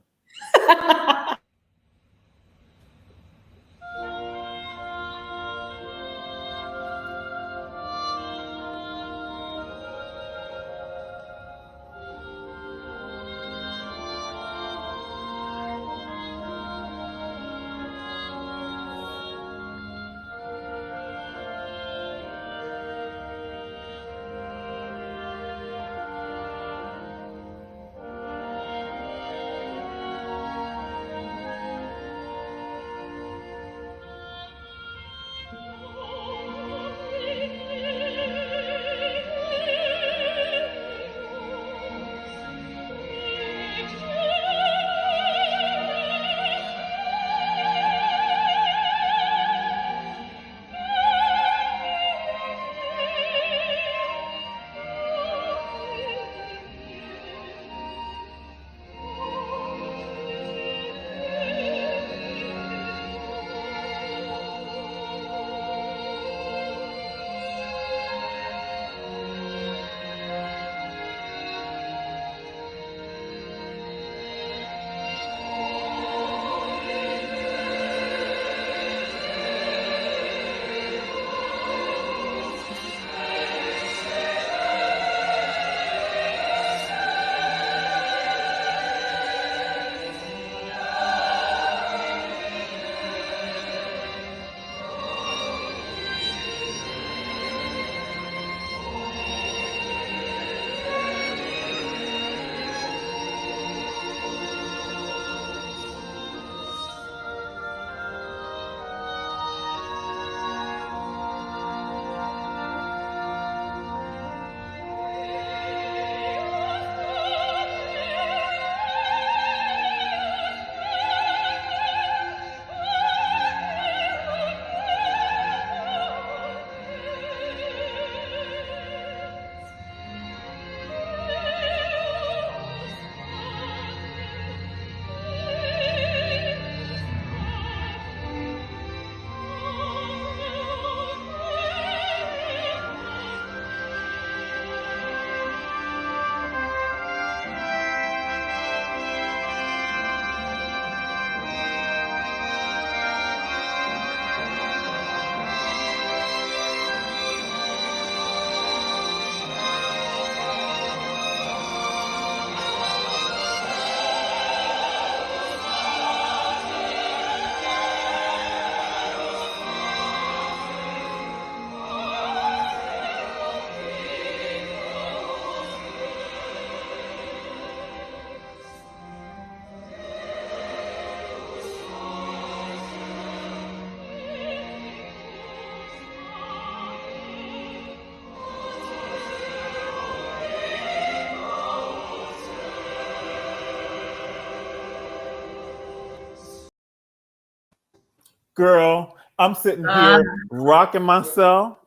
Girl, I'm sitting here rocking myself.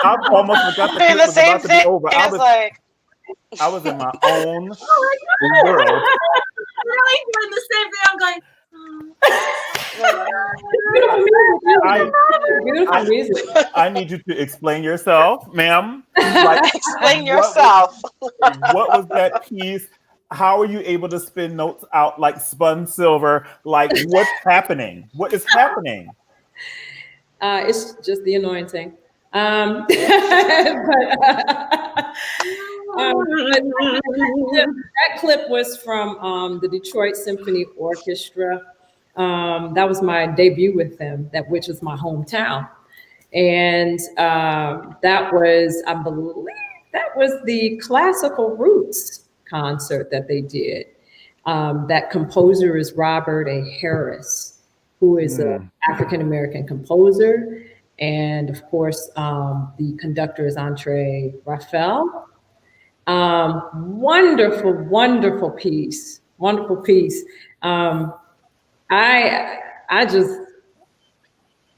I almost forgot the Doing clip the was same about to be thing. over. It's like, I was in my own world. I'm really doing the same thing. I'm going. Beautiful music. I need you to explain yourself, ma'am. Like, explain yourself. What was that piece? how are you able to spin notes out like spun silver? Like, what's happening? What is happening? It's just the anointing. But that clip was from the Detroit Symphony Orchestra. That was my debut with them, that which is my hometown, and that was, I believe, that was the Classical Roots concert that they did. That composer is Robert A. Harris, who is an African American composer. And of course, the conductor is Andre Raphael. Wonderful, wonderful piece. Wonderful piece. I just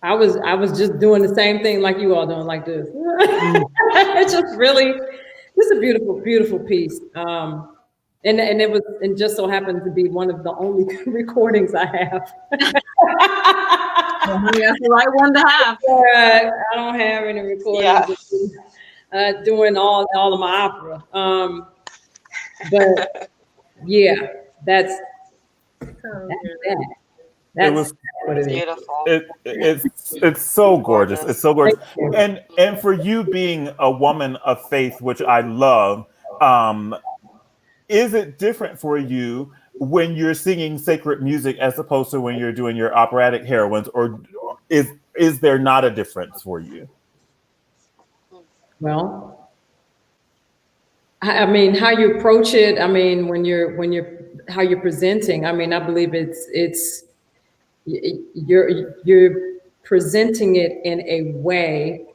I was just doing the same thing like you all doing, like this. It's just really, just a beautiful, beautiful piece. And it just so happens to be one of the only recordings I have. That's the right one to have. I don't have any recordings doing all of my opera. But yeah, that's that. That's what it is. Beautiful. It's so gorgeous. It's so gorgeous. And for you being a woman of faith, which I love, is it different for you when you're singing sacred music as opposed to when you're doing your operatic heroines, or is there not a difference for you? Well, I mean, how you approach it. I mean, when you're how you're presenting. I mean, I believe it's you're presenting it in a way.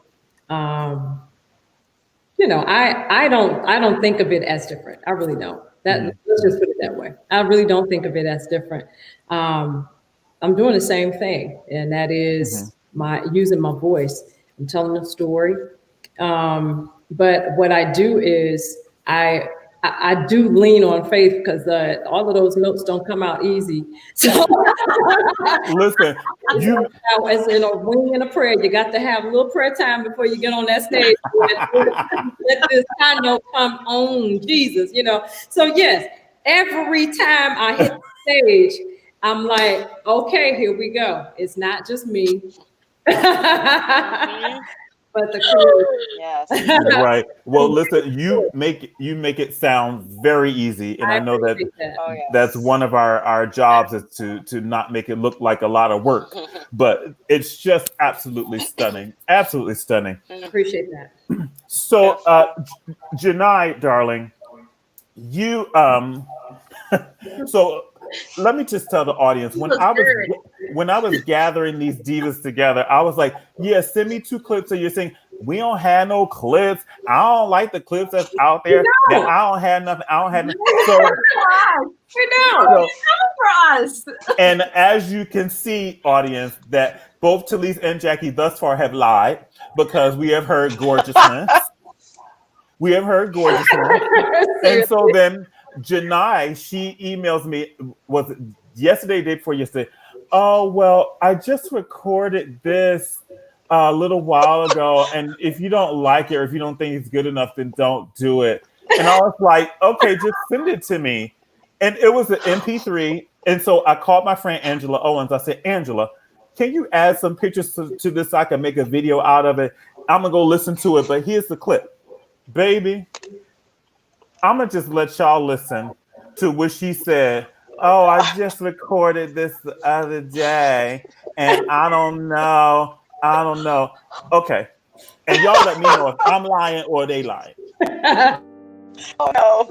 You know, I don't think of it as different. I really don't. Let's just put it that way. I really don't think of it as different. I'm doing the same thing, and that is using my voice. I'm telling a story. But what I do is I do lean on faith, because all of those notes don't come out easy. So Listen, as in a wing and a prayer, you got to have a little prayer time before you get on that stage. Let this high note come on, Jesus, you know. So yes, every time I hit the stage, I'm like, okay, here we go. It's not just me. But the crew. Yes. right. Well, listen, you make it sound very easy, and I know that Oh, yes. that's one of our jobs, is to not make it look like a lot of work, but it's just absolutely stunning, absolutely stunning. Appreciate that. So, Janai, darling, you so let me just tell the audience, when I was gathering these divas together, I was like, yeah, send me 2 clips of you saying, we don't have no clips. I don't like the clips that's out there. That I don't have nothing. I don't have nothing. So for us. And as you can see, audience, that both Talise and Jackie thus far have lied, because we have heard gorgeousness. We have heard gorgeousness. And so then Janai, she emails me, was it yesterday, day before yesterday? Oh, well, I just recorded this a little while ago, and if you don't like it, or if you don't think it's good enough, then don't do it. And I was like, okay, just send it to me. And it was an MP3. And so I called my friend Angela Owens. I said, Angela, can you add some pictures to this so I can make a video out of it? I'm going to go listen to it, but here's the clip. Baby, I'm going to just let y'all listen to what she said. Oh, I just recorded this the other day, and I don't know. Okay. And y'all let me know if I'm lying or they lying. Oh, no.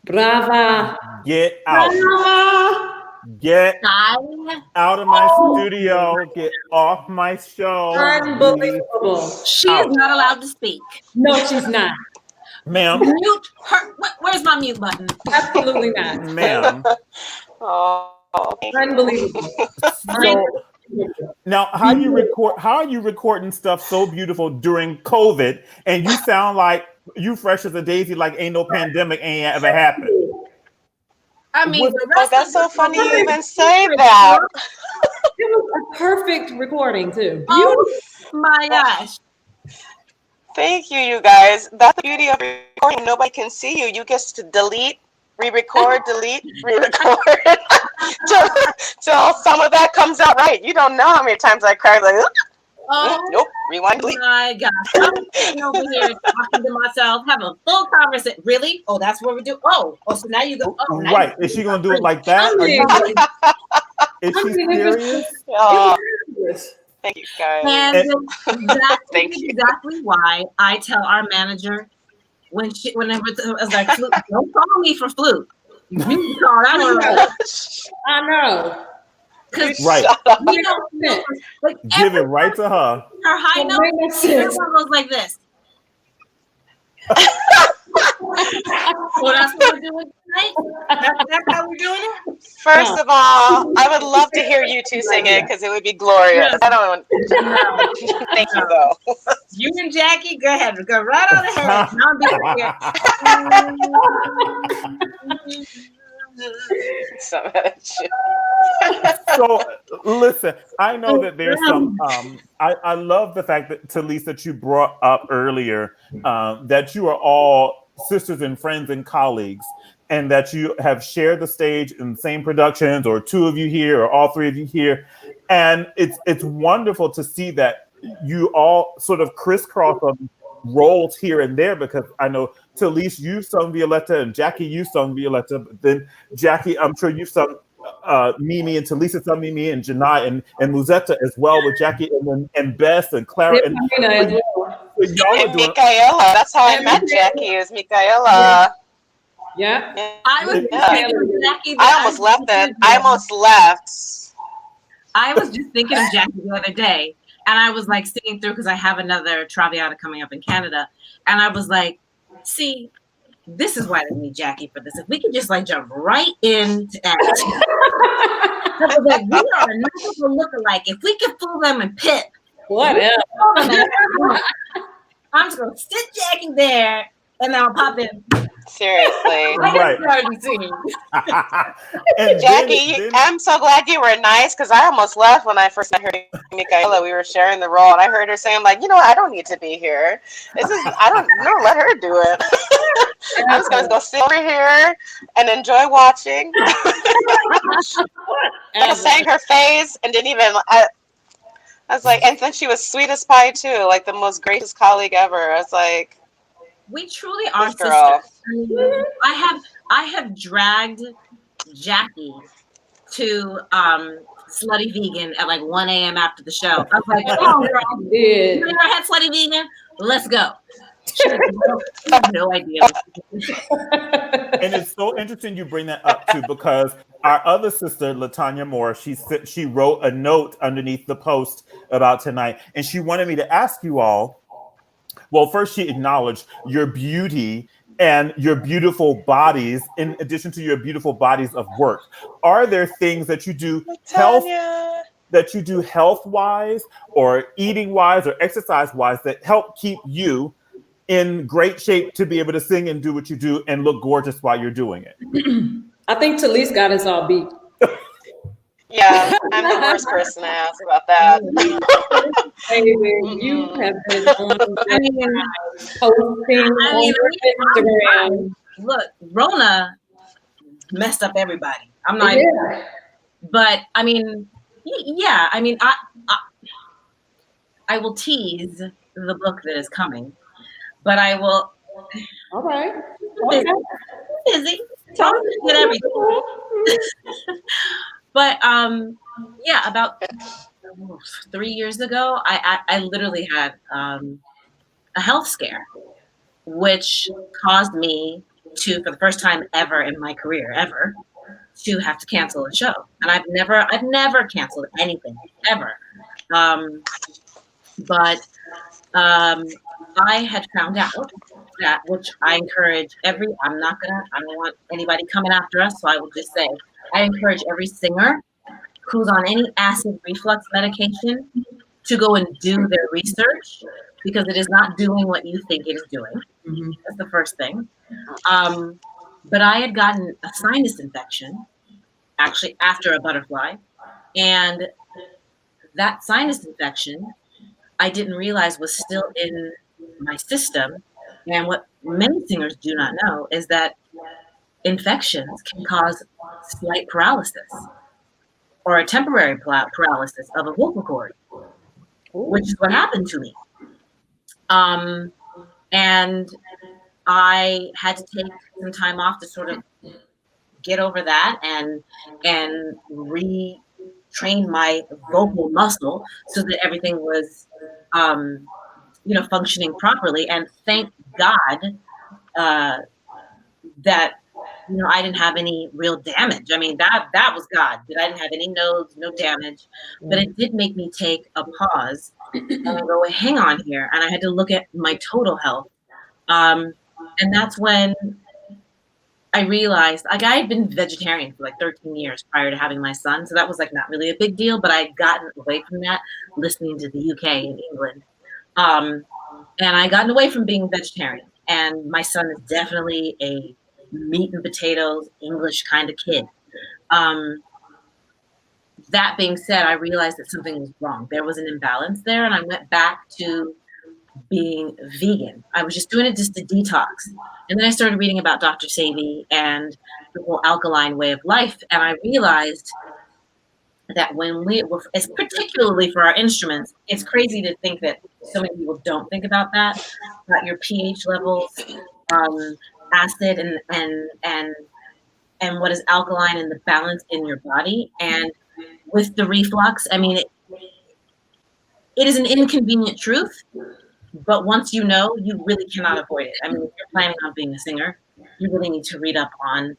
Brava. Get out. Brava. Get I out of my studio. Get off my show. Unbelievable. She is not allowed to speak. No, she's not. Ma'am. Mute her. Where's my mute button? Absolutely not. Ma'am. Oh, Unbelievable. So now how are you recording stuff so beautiful during COVID and you sound like you fresh as a daisy, like ain't no pandemic ain't ever happened? I mean, With- the Oh, rest that's of so the funny you song- even say that. It was a perfect recording too. Oh Beautiful. my gosh. Thank you, you guys. That's the beauty of recording. Nobody can see you. You get to delete, re-record, delete, re-record till some of that comes out right. You don't know how many times I cried like, nope, rewind, delete. My gosh. I'm sitting over here talking to myself, having a full conversation. Really? Oh, that's what we do. Oh, so now you go. Oh, now Right. Is she gonna do it like that? Are you is she serious? Oh, thank you, guys. And that's Thank you. exactly why I tell our manager whenever it's like flute, don't call me for flute. You can call that one right. I know. Right. You know, like Give it right to her. her high note, everyone goes like this. So that's what we're doing tonight? That's how we're doing it? First of all, I would love to hear you two sing it because it would be glorious. I don't. Thank you though. You and Jackie, go ahead. Go right on ahead. I'll be here. Some of that shit. So listen, I know that there's some. I love the fact that Talise, that you brought up earlier, that you are all sisters and friends and colleagues, and that you have shared the stage in the same productions, or two of you here, or all three of you here, and it's wonderful to see that you all sort of crisscross on roles here and there, because I know Talise, you sung Violetta, and Jackie, you sung Violetta, but then Jackie, I'm sure you sung Mimi, and Talisa sung Mimi, and Janai, and Musetta as well with Jackie, and Bess and Clara, and y'all are doing. Michaela, that's how I met Jackie. Is Michaela. Yeah. I was Jackie. I almost left that. I almost left. I was just thinking of Jackie the other day, and I was like singing through because I have another Traviata coming up in Canada, and I was like, see, this is why I need Jackie for this. If we could just like jump right into acting. I was like, we are enough of a look-alike. If we could fool them and Pip, whatever. I'm just gonna sit Jackie there, and then I'll pop in. Seriously. Right. And Jackie, I'm so glad you were nice, because I almost left when I first met her. Michaela, we were sharing the role, and I heard her saying, like, I don't need to be here. No, let her do it. I'm just gonna go sit over here and enjoy watching. I sang her face and didn't even. I was like, and then she was sweet as pie too, like the most gracious colleague ever. I was like, we truly are girl. sisters. I have dragged Jackie to Slutty Vegan at like 1 a.m. after the show. I was like, oh, girl, you never had Slutty Vegan? Let's go. I have no idea. And it's so interesting you bring that up too, because our other sister, LaTanya Moore, she wrote a note underneath the post about tonight, and she wanted me to ask you all. Well, first she acknowledged your beauty and your beautiful bodies, in addition to your beautiful bodies of work. Are there things that you do health-wise, or eating-wise, or exercise-wise that help keep you in great shape to be able to sing and do what you do and look gorgeous while you're doing it? I think Talise got us all beat. Yeah, I'm the worst person to ask about that. You have been posting on Instagram. Look, Rona messed up everybody. I'm not. Yeah. But I mean, yeah. I mean, I will tease the book that is coming, but I will. All right. Busy. Talking with everything. But yeah, about 3 years ago, I literally had a health scare, which caused me to, for the first time ever in my career, to have to cancel a show. And I've never canceled anything ever. But I had found out that, which I encourage I don't want anybody coming after us, so I will just say, I encourage every singer who's on any acid reflux medication to go and do their research, because it is not doing what you think it is doing. Mm-hmm. That's the first thing. But I had gotten a sinus infection, actually after a butterfly, and that sinus infection I didn't realize was still in my system. And what many singers do not know is that infections can cause slight paralysis or a temporary paralysis of a vocal cord, which is what happened to me. And I had to take some time off to sort of get over that and retrain my vocal muscle so that everything was, functioning properly. And thank God that I didn't have any real damage. I mean, that was God, that I didn't have any nodes, no damage. But it did make me take a pause and go, hang on here. And I had to look at my total health. And that's when I realized, like, I had been vegetarian for like 13 years prior to having my son, so that was like not really a big deal. But I had gotten away from that listening to the UK and England, and I gotten away from being vegetarian. And my son is definitely a meat and potatoes English kind of kid. Um, that being said, I realized that something was wrong. There was an imbalance there, and I went back to being vegan. I was just doing it just to detox. And then I started reading about Dr. Sebi and the whole alkaline way of life. And I realized that when we were, particularly for our instruments, it's crazy to think that so many people don't think about that, about your pH levels, acid and what is alkaline and the balance in your body. And with the reflux, I mean, it is an inconvenient truth, but once you know, you really cannot avoid it. I mean, if you're planning on being a singer, you really need to read up on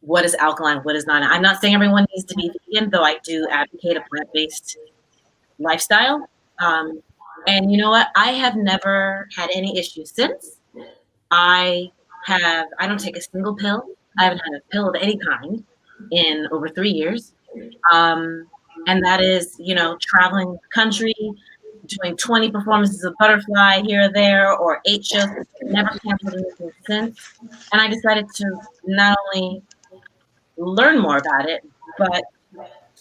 what is alkaline, what is not. I'm not saying everyone needs to be vegan, though I do advocate a plant-based lifestyle. And you know what? I have never had any issues since. I don't take a single pill. I haven't had a pill of any kind in over 3 years. And that is, traveling the country, doing 20 performances of Butterfly here or there, or 8 shows. Never canceled anything since. And I decided to not only learn more about it, but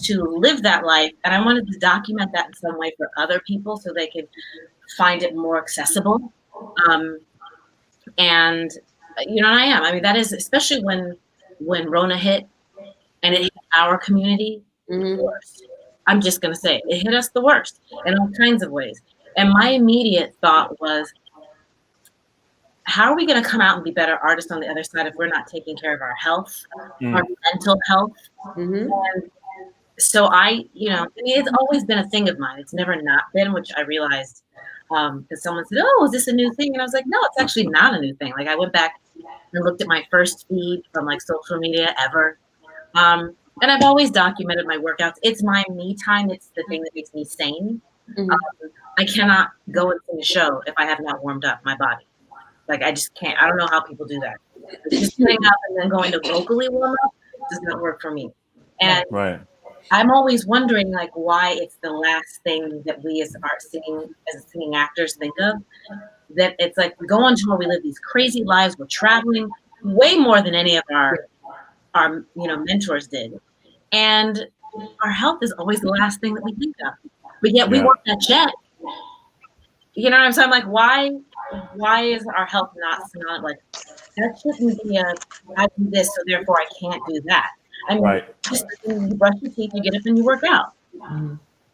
to live that life. And I wanted to document that in some way for other people so they could find it more accessible. And I am. I mean, that is, especially when Rona hit and it hit our community the worst. I'm just going to say it hit us the worst in all kinds of ways. And my immediate thought was, how are we going to come out and be better artists on the other side if we're not taking care of our health, our mental health? And so it's always been a thing of mine. It's never not been, which I realized because someone said, "Oh, is this a new thing?" And I was like, "No, it's actually not a new thing." Like, I went back and looked at my first feed from like social media ever. And I've always documented my workouts. It's my me time. It's the thing that makes me sane. I cannot go and sing a show if I have not warmed up my body. Like, I just can't. I don't know how people do that. Just getting up and then going to vocally warm up does not work for me. And I'm always wondering, like, why it's the last thing that we as singing actors think of. That it's like, we go on tour, we live these crazy lives, we're traveling way more than any of our mentors did. And our health is always the last thing that we think of. But yet we want that jet. You know what I'm saying? I'm like, why is our health not like, that shouldn't be I do this, so therefore I can't do that. I mean, just you brush your teeth, you get up and you work out.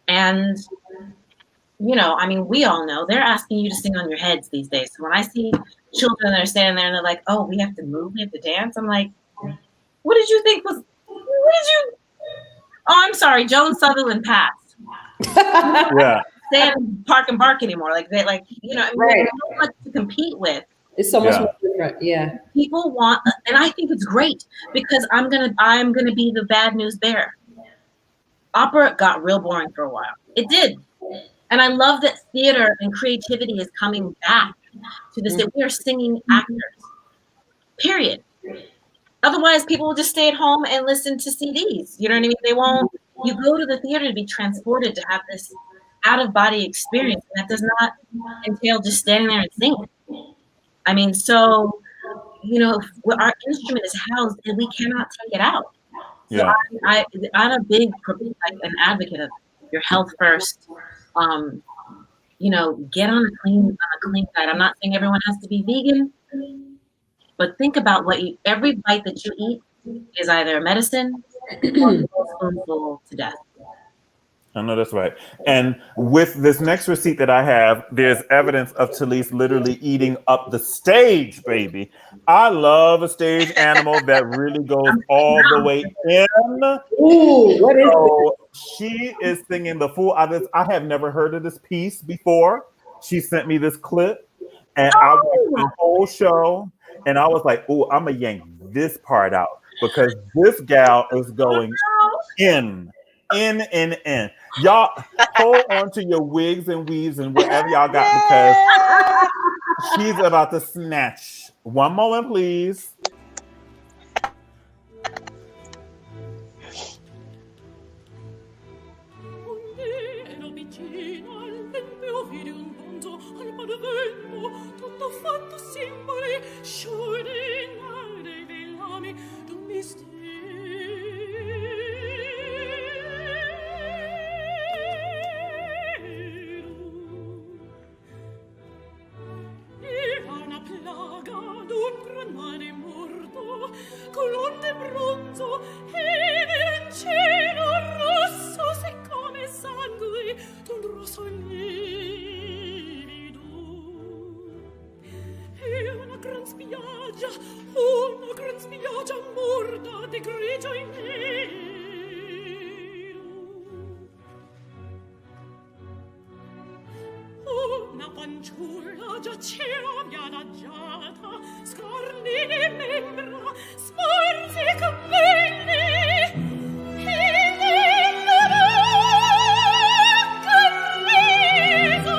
And, I mean, we all know they're asking you to sing on your heads these days. So when I see children that are standing there and they're like, "Oh, we have to move, we have to dance," I'm like, what did you think was, oh, I'm sorry, Joan Sutherland passed. Stay in Park and Bark anymore. Like, they, like, there's so much to compete with. It's so much more different. Yeah. People want, and I think it's great because I'm gonna be the bad news bearer. Opera got real boring for a while. It did. And I love that theater and creativity is coming back to this. That we are singing actors. Period. Otherwise, people will just stay at home and listen to CDs. You know what I mean? They won't. You go to the theater to be transported, to have this out-of-body experience. And that does not entail just standing there and singing. I mean, so, our instrument is housed and we cannot take it out. So I'm a big an advocate of your health first. Get on a clean diet. I'm not saying everyone has to be vegan, but think about every bite that you eat is either a medicine or a spoonful to death. I know that's right. And with this next receipt that I have, there's evidence of Talise literally eating up the stage, baby. I love a stage animal that really goes all the way in. Ooh, what is so she is singing the full. I have never heard of this piece before. She sent me this clip, and I watched the whole show, and I was like, "Ooh, I'm gonna yank this part out because this gal is going in." Y'all hold on to your wigs and weaves and whatever y'all got because she's about to snatch. One moment, please. quanto simboli sciorinare dei lami d'un mistero. Era una plaga d'un gran mare morto, colonne bronzo e del cielo rosso, siccome sangue d'un rosso livido. E una gran spiaggia morta di grigio e nero. Una fanciulla giaceva via adagiata, scarni di membra, sporsi i capelli, e nella bocca un riso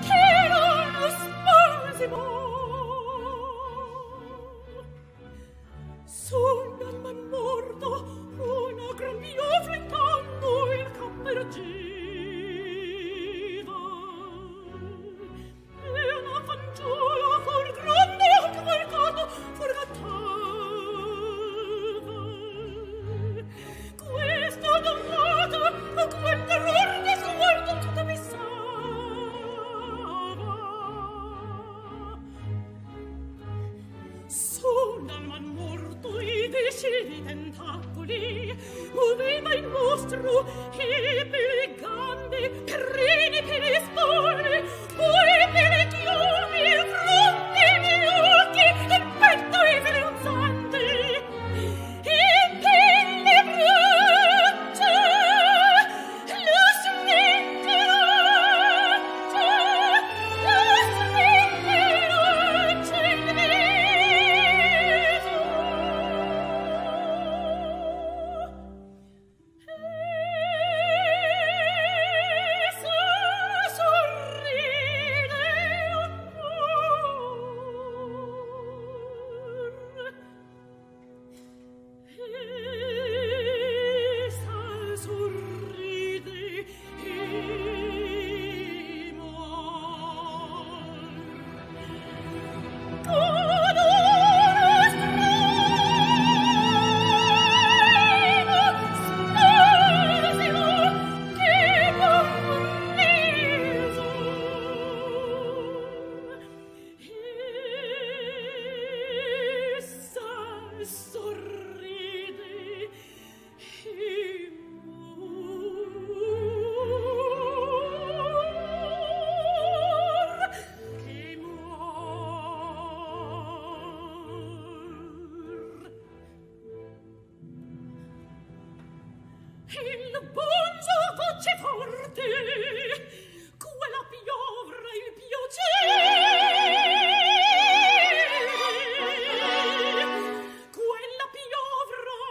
che era lo spasimo. Sul man morto una gran piovra intanto il campergeva. E una fanciulla col grande occhio volcato forgatava. Questa donnata a quel terror di sguardo tutta fissava. Su dal man morto i decidi tentacoli muoveva il mostro e per le gambe, perrini per le spalle, poi per le chiavi, il fronte, gli occhi, il petto e sferzante, e per le braccia lo smetteraccia, il viso. Il bonzo voce forte, quella piovra il piacere, quella piovra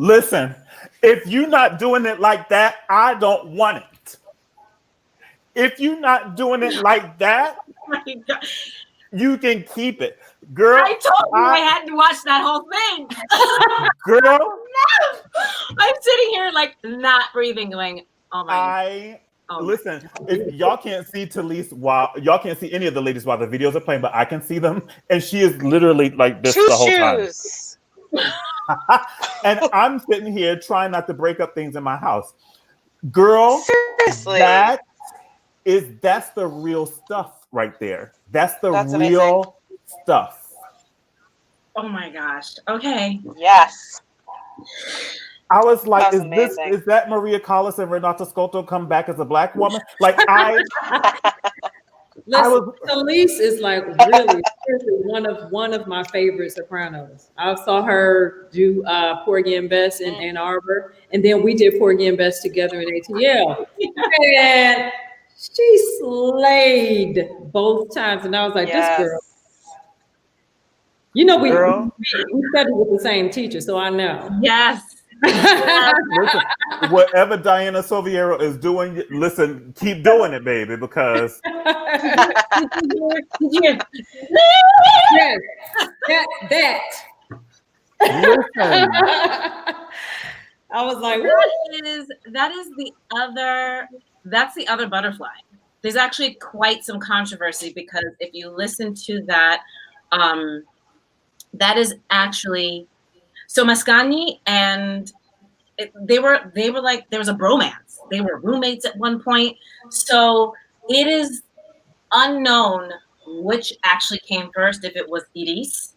Listen, if you're not doing it like that, I don't want it. If you're not doing it like that, you can keep it. Girl, I told you I had to watch that whole thing. Girl, no. I'm sitting here like not breathing, going, oh my God. Listen, if y'all can't see Talise while y'all can't see any of the ladies while the videos are playing, but I can see them, and she is literally like this the whole time. And I'm sitting here trying not to break up things in my house. Girl, seriously, that's the real stuff right there. That's real amazing stuff. Oh my gosh. Okay. Yes. I was like, is that Maria Callas and Renata Scotto come back as a Black woman? Like Listen, Talise is like really one of my favorite Sopranos. I saw her do Porgy and Bess in Ann Arbor, and then we did Porgy and Bess together in ATL. And she slayed both times, and I was like, this girl. You know, we Girl. studied with the same teacher, so I know. Yes. Listen, whatever Diana Soviero is doing, listen, keep doing it, baby, because Did Yes, that. listen, I was like, that's the other butterfly. There's actually quite some controversy because if you listen to that, that is actually so Mascagni and they were like there was a bromance. They were roommates at one point. So it is unknown which actually came first, if it was Iris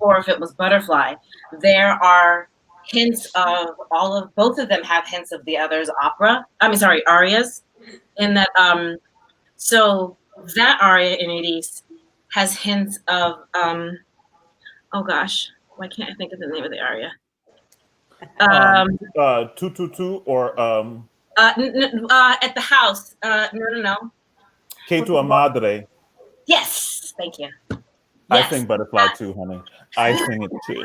or if it was Butterfly. There are hints of both of them have hints of the other's arias in that so that aria in Iris has hints of oh gosh, why can't I think of the name of the aria? 222 or at the house. No. Que tu madre. Yes, thank you. I Yes. sing Butterfly too, honey. I sing it too.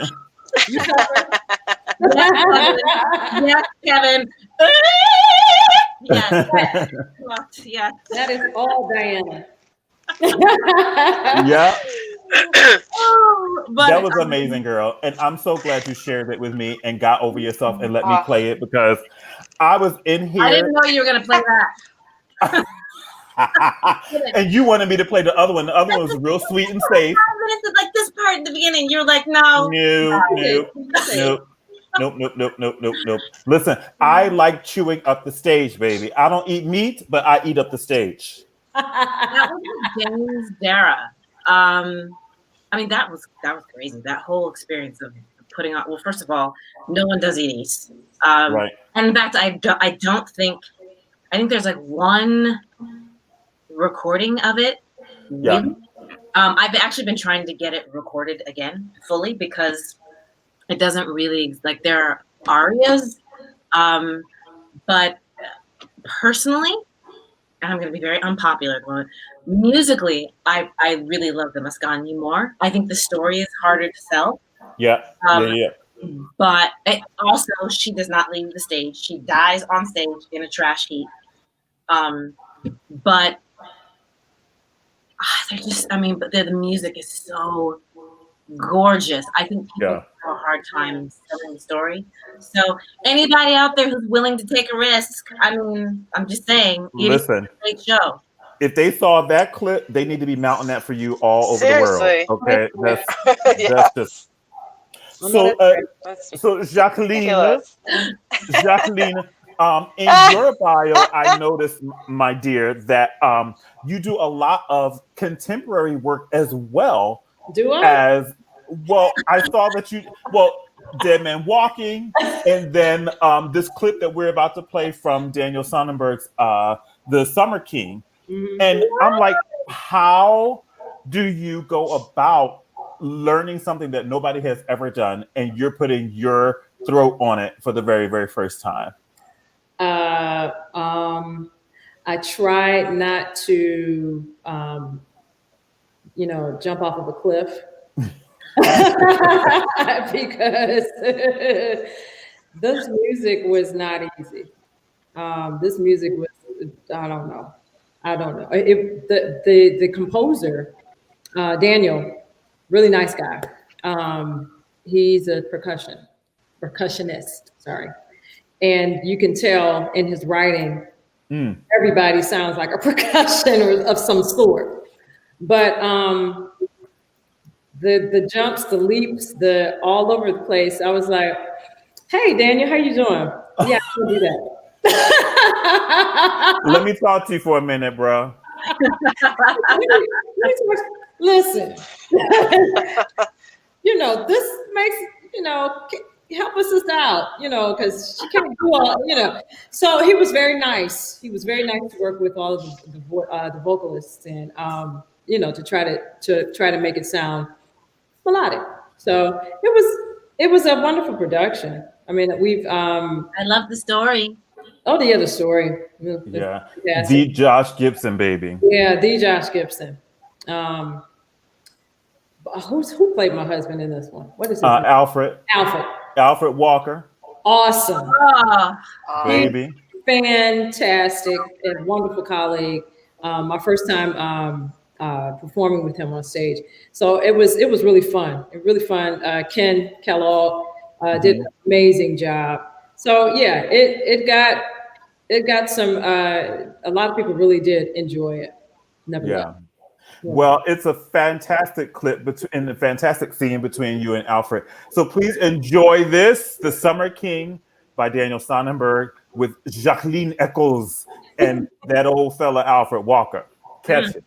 Yes, Kevin. Yes. Yes. that is all Diana. Yeah. But, That was amazing, girl. And I'm so glad you shared it with me and got over yourself and let me play it because I was in here. I didn't know you were going to play that. And you wanted me to play the other one. The other one was real sweet and safe. 5 minutes of like this part at the beginning. You're like, no. Nope. Listen, I like chewing up the stage, baby. I don't eat meat, but I eat up the stage. That was James Dara. I mean, that was crazy. That whole experience of putting on. Well, first of all, no one does Iris. Right. And in fact, I think there's like one recording of it. Yeah. I've actually been trying to get it recorded again fully because it doesn't really like there are arias, but personally, and I'm going to be very unpopular. Musically, I really love the Mascagni more. I think the story is harder to sell. Yeah. But also, she does not leave the stage. She dies on stage in a trash heap. But they're just, but the music is so gorgeous. I think people have a hard time selling the story. So anybody out there who's willing to take a risk, I'm just saying, listen, it's a great show. If they saw that clip, they need to be mounting that for you all over Seriously. the world. Okay, that's just so Jacqueline, in your bio, I noticed, my dear, that you do a lot of contemporary work as well. Do I? As well, I saw that Dead Man Walking, and then this clip that we're about to play from Daniel Sonnenberg's The Summer King. And I'm like, how do you go about learning something that nobody has ever done and you're putting your throat on it for the very, very first time? I try not to, jump off of a cliff because this music was not easy. This music was, I don't know. The composer, Daniel, really nice guy. He's a percussionist, sorry. And you can tell in his writing, everybody sounds like a percussion or of some sort. But the jumps, the leaps, the all over the place, I was like, hey, Daniel, how you doing? Yeah, I can do that. Let me talk to you for a minute, bro. Listen, this makes, help us out, because she can't do all, So he was very nice. He was very nice to work with all of the vocalists and, to try to make it sound melodic. So it was a wonderful production. I love the story. Oh, the other story. Yeah. The Josh Gibson, baby. Yeah, the Josh Gibson. Who played my husband in this one? What is his name? Alfred Alfred. Walker, Awesome. Oh, baby. Fantastic and wonderful colleague. My first time performing with him on stage, so it was really fun. Really fun. Ken Kellogg did an amazing job. So yeah, it got some. A lot of people really did enjoy it. Nevertheless. Yeah. Well, it's a fantastic clip and a fantastic scene between you and Alfred. So please enjoy this, The Summer King by Daniel Sonnenberg with Jacqueline Echols and that old fella Alfred Walker. Catch it.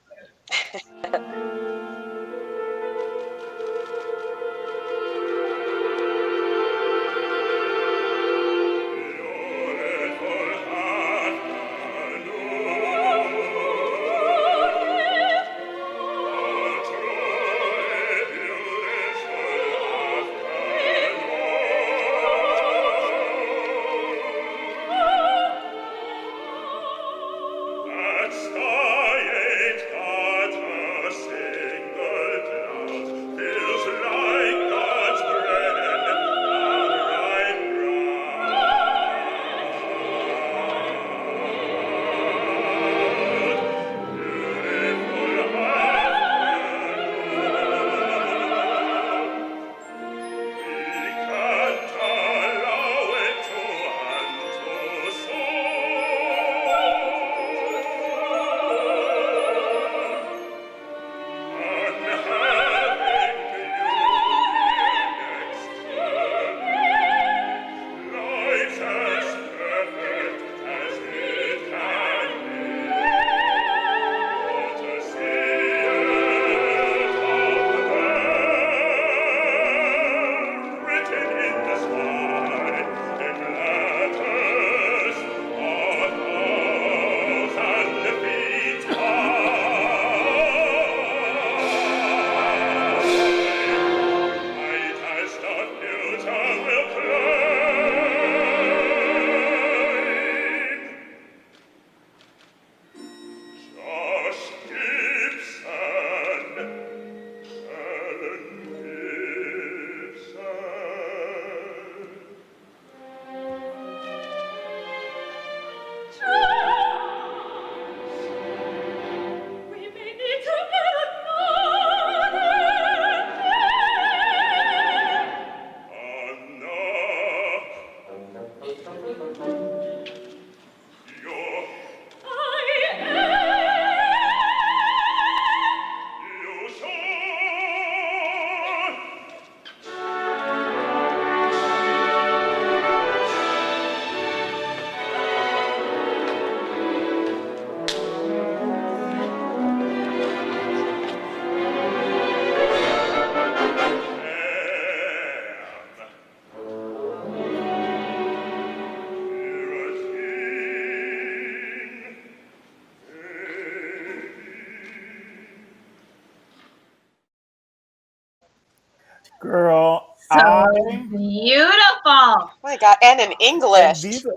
Girl, so beautiful. Oh my God, and in English. these are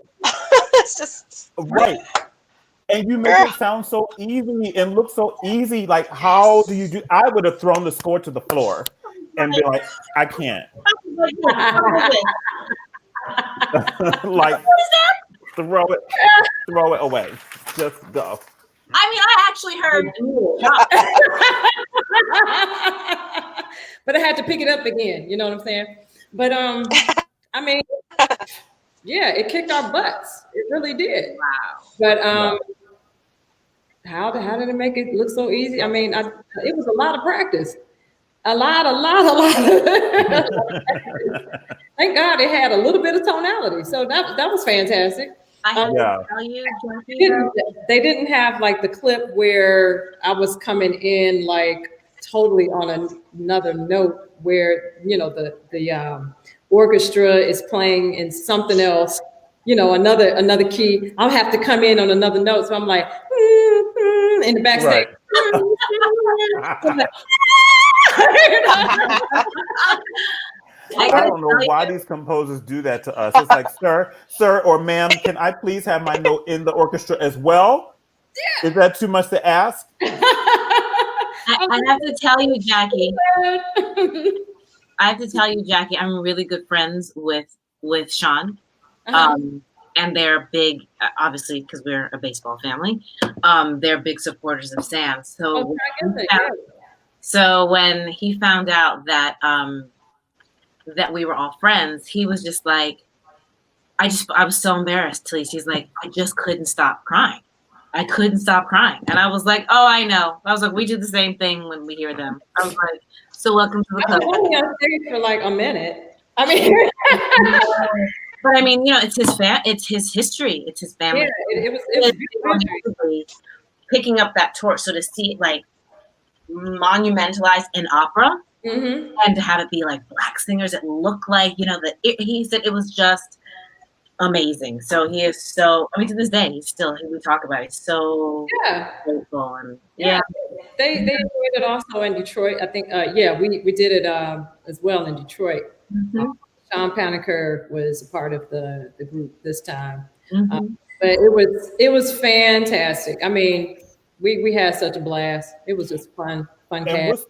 It's just right. And you make girl. it sound so easy and look so easy. Like, how do you do? I would have thrown the score to the floor and been like, I can't. Like, throw it away. Just go. I mean, I actually heard. But I had to pick it up again. You know what I'm saying? But I mean, yeah, it kicked our butts. It really did. Wow. But how did it make it look so easy? I mean, it was a lot of practice. A lot. Thank God it had a little bit of tonality. So that was fantastic. I have Yeah. to tell you, Jackie, They didn't have like the clip where I was coming in like totally on another note where, you know, the orchestra is playing in something else, you know, another key. I'll have to come in on another note. So I'm like, in the backstage. Right. I don't know why these composers do that to us. It's like, sir, or ma'am, can I please have my note in the orchestra as well? Yeah. Is that too much to ask? I have to tell you, Jackie. I have to tell you, Jackie. I'm really good friends with Sean. And they're big, obviously, because we're a baseball family. They're big supporters of Sam. So when he found out that that we were all friends, he was just like, I was so embarrassed. Talise, he's like, I just couldn't stop crying. I couldn't stop crying, and I was like, oh, I know. I was like, we do the same thing when we hear them. I was like, so welcome to the club. I was only on stage for like a minute. I mean. But I mean, it's his history, it's his family. Yeah, it was picking up that torch. So to see it like monumentalized in opera, and to have it be like Black singers, it looked like he said it was just amazing. So he is so. I mean, to this day, we talk about it. He's so grateful and They enjoyed it also in Detroit. I think we did it as well in Detroit. Sean Paniker was a part of the group this time, but it was fantastic. I mean, we had such a blast. It was just fun cast.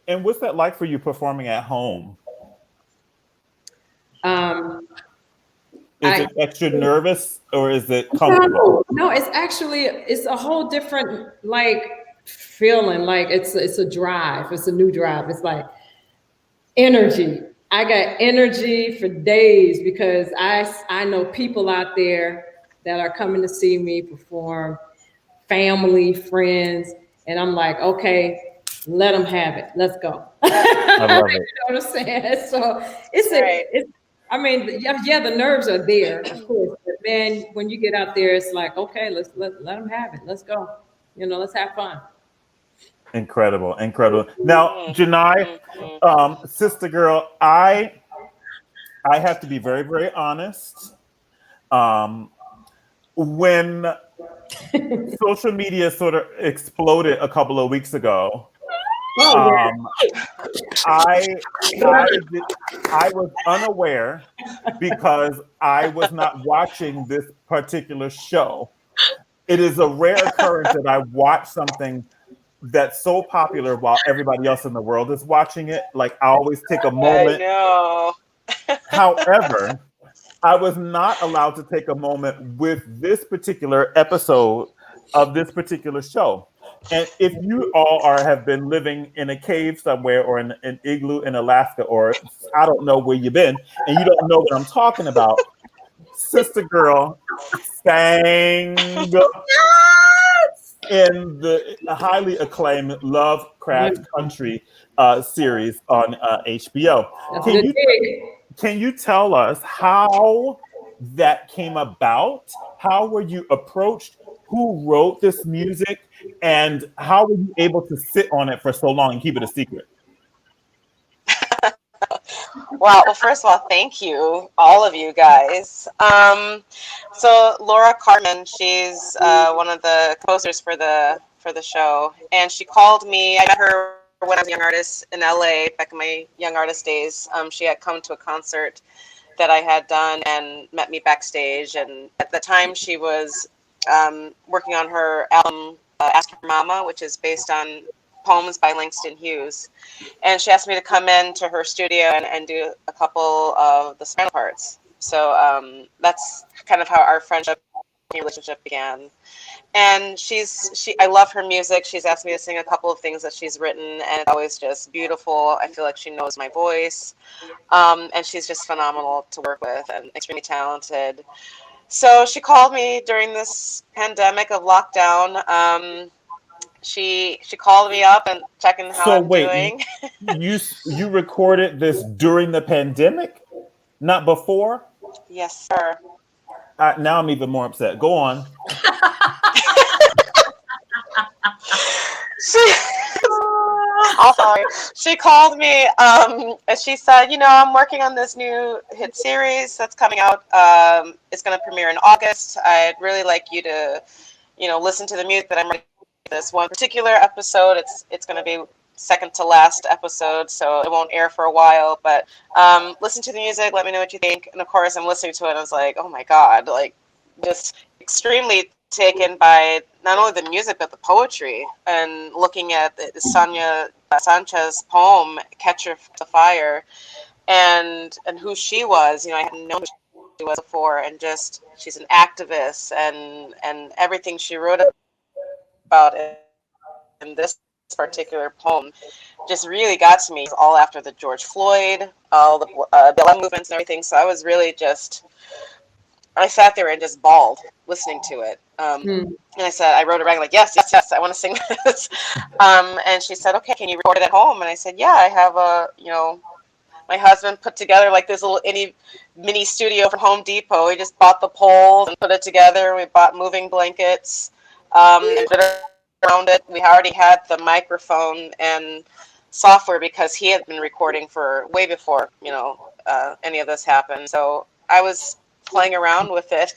And what's that like for you performing at home? Is it extra nervous or is it comfortable? No, it's a whole different feeling. Like it's a drive. It's a new drive. It's like energy. I got energy for days because I know people out there that are coming to see me perform, family, friends, and I'm like, okay, let them have it. Let's go. I love it. You know what I'm saying? So it's I mean, the nerves are there, of course, but then when you get out there, it's like, okay, let them have it. Let's go. Let's have fun. Incredible. Now, Janai, sister girl, I have to be very, very honest. When social media sort of exploded a couple of weeks ago, I was unaware because I was not watching this particular show. It is a rare occurrence that I watch something that's so popular while everybody else in the world is watching it. Like, I always take a moment. I know. However, I was not allowed to take a moment with this particular episode of this particular show. And if you all have been living in a cave somewhere or in an igloo in Alaska, or I don't know where you've been, and you don't know what I'm talking about, sister girl sang in the highly acclaimed Lovecraft Country series on HBO. Can you tell us how that came about? How were you approached? Who wrote this music? And how were you able to sit on it for so long and keep it a secret? Well, first of all, thank you, all of you guys. So Laura Carmen, she's one of the composers for the show, and she called me. I met her when I was a young artist in LA, back in my young artist days. She had come to a concert that I had done and met me backstage, and at the time she was working on her album Ask Your Mama, which is based on poems by Langston Hughes, and she asked me to come in to her studio and do a couple of the soprano parts. So that's kind of how our relationship began. And I love her music. She's asked me to sing a couple of things that she's written, and it's always just beautiful. I feel like she knows my voice, and she's just phenomenal to work with and extremely talented. So she called me during this pandemic of lockdown. She called me up and checking how I'm doing. You recorded this during the pandemic, not before? Yes, sir. Now I'm even more upset. Go on. I'm sorry. She called me and she said, I'm working on this new hit series that's coming out. It's going to premiere in August. I'd really like you to, listen to the music that I'm writing for this one particular episode. It's going to be second to last episode, so it won't air for a while, but listen to the music, let me know what you think. And of course I'm listening to it and I was like, oh my God, like just extremely taken by not only the music but the poetry, and looking at Sonia Sanchez's poem "Catcher the Fire," and who she was. You know, I hadn't known who she was before, and just she's an activist, and everything she wrote about in this particular poem just really got to me. All after the George Floyd, all the BLM movements and everything. So I was really just, I sat there and just bawled listening to it. And I said, I wrote it back like, yes, I want to sing this. And she said, okay, can you record it at home? And I said, yeah, I have my husband put together like this little mini studio from Home Depot. We just bought the poles and put it together. We bought moving blankets and put it around it. We already had the microphone and software because he had been recording for way before, any of this happened. So I was playing around with it,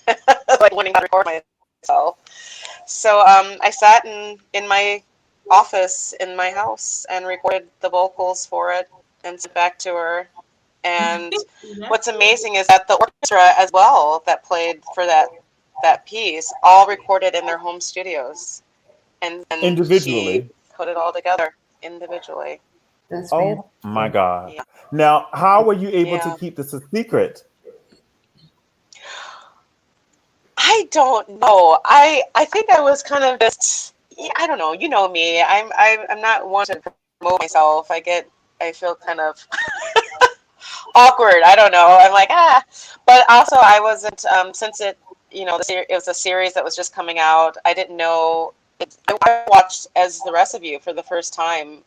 like learning how to record myself. So I sat in my office in my house and recorded the vocals for it and sent back to her. And what's amazing is that the orchestra as well that played for that piece all recorded in their home studios and individually she put it all together individually. That's oh my God. Yeah. Now, how were you able to keep this a secret? I don't know. I think I was kind of just, I don't know. You know me. I'm not one to promote myself. I feel kind of awkward. I don't know. I'm like, but also I wasn't, since it was a series that was just coming out. I didn't know. I watched as the rest of you for the first time.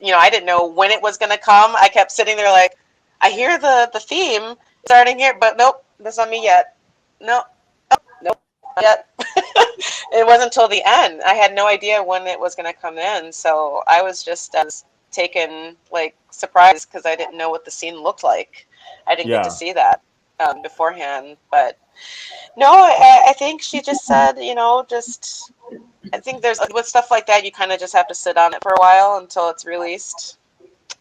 I didn't know when it was going to come. I kept sitting there like, I hear the theme starting here, but nope, that's not me yet. Nope, not yet. It wasn't until the end. I had no idea when it was going to come in. So I was just taken like surprised because I didn't know what the scene looked like. I didn't get to see that beforehand. But no, I think she just said, I think there's with stuff like that, you kind of just have to sit on it for a while until it's released.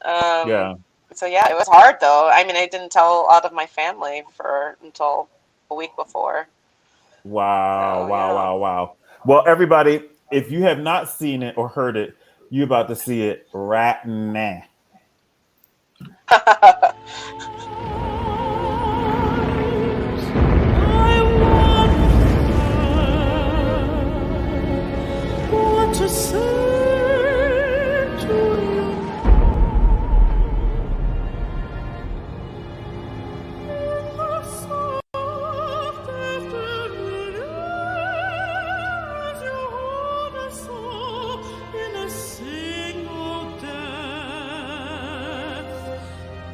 So yeah, it was hard though. I mean, I didn't tell a lot of my family until a week before. Wow, wow. Well, everybody, if you have not seen it or heard it, you're about to see it right now. To say to you, the soft afternoon as you hold us all in a single death.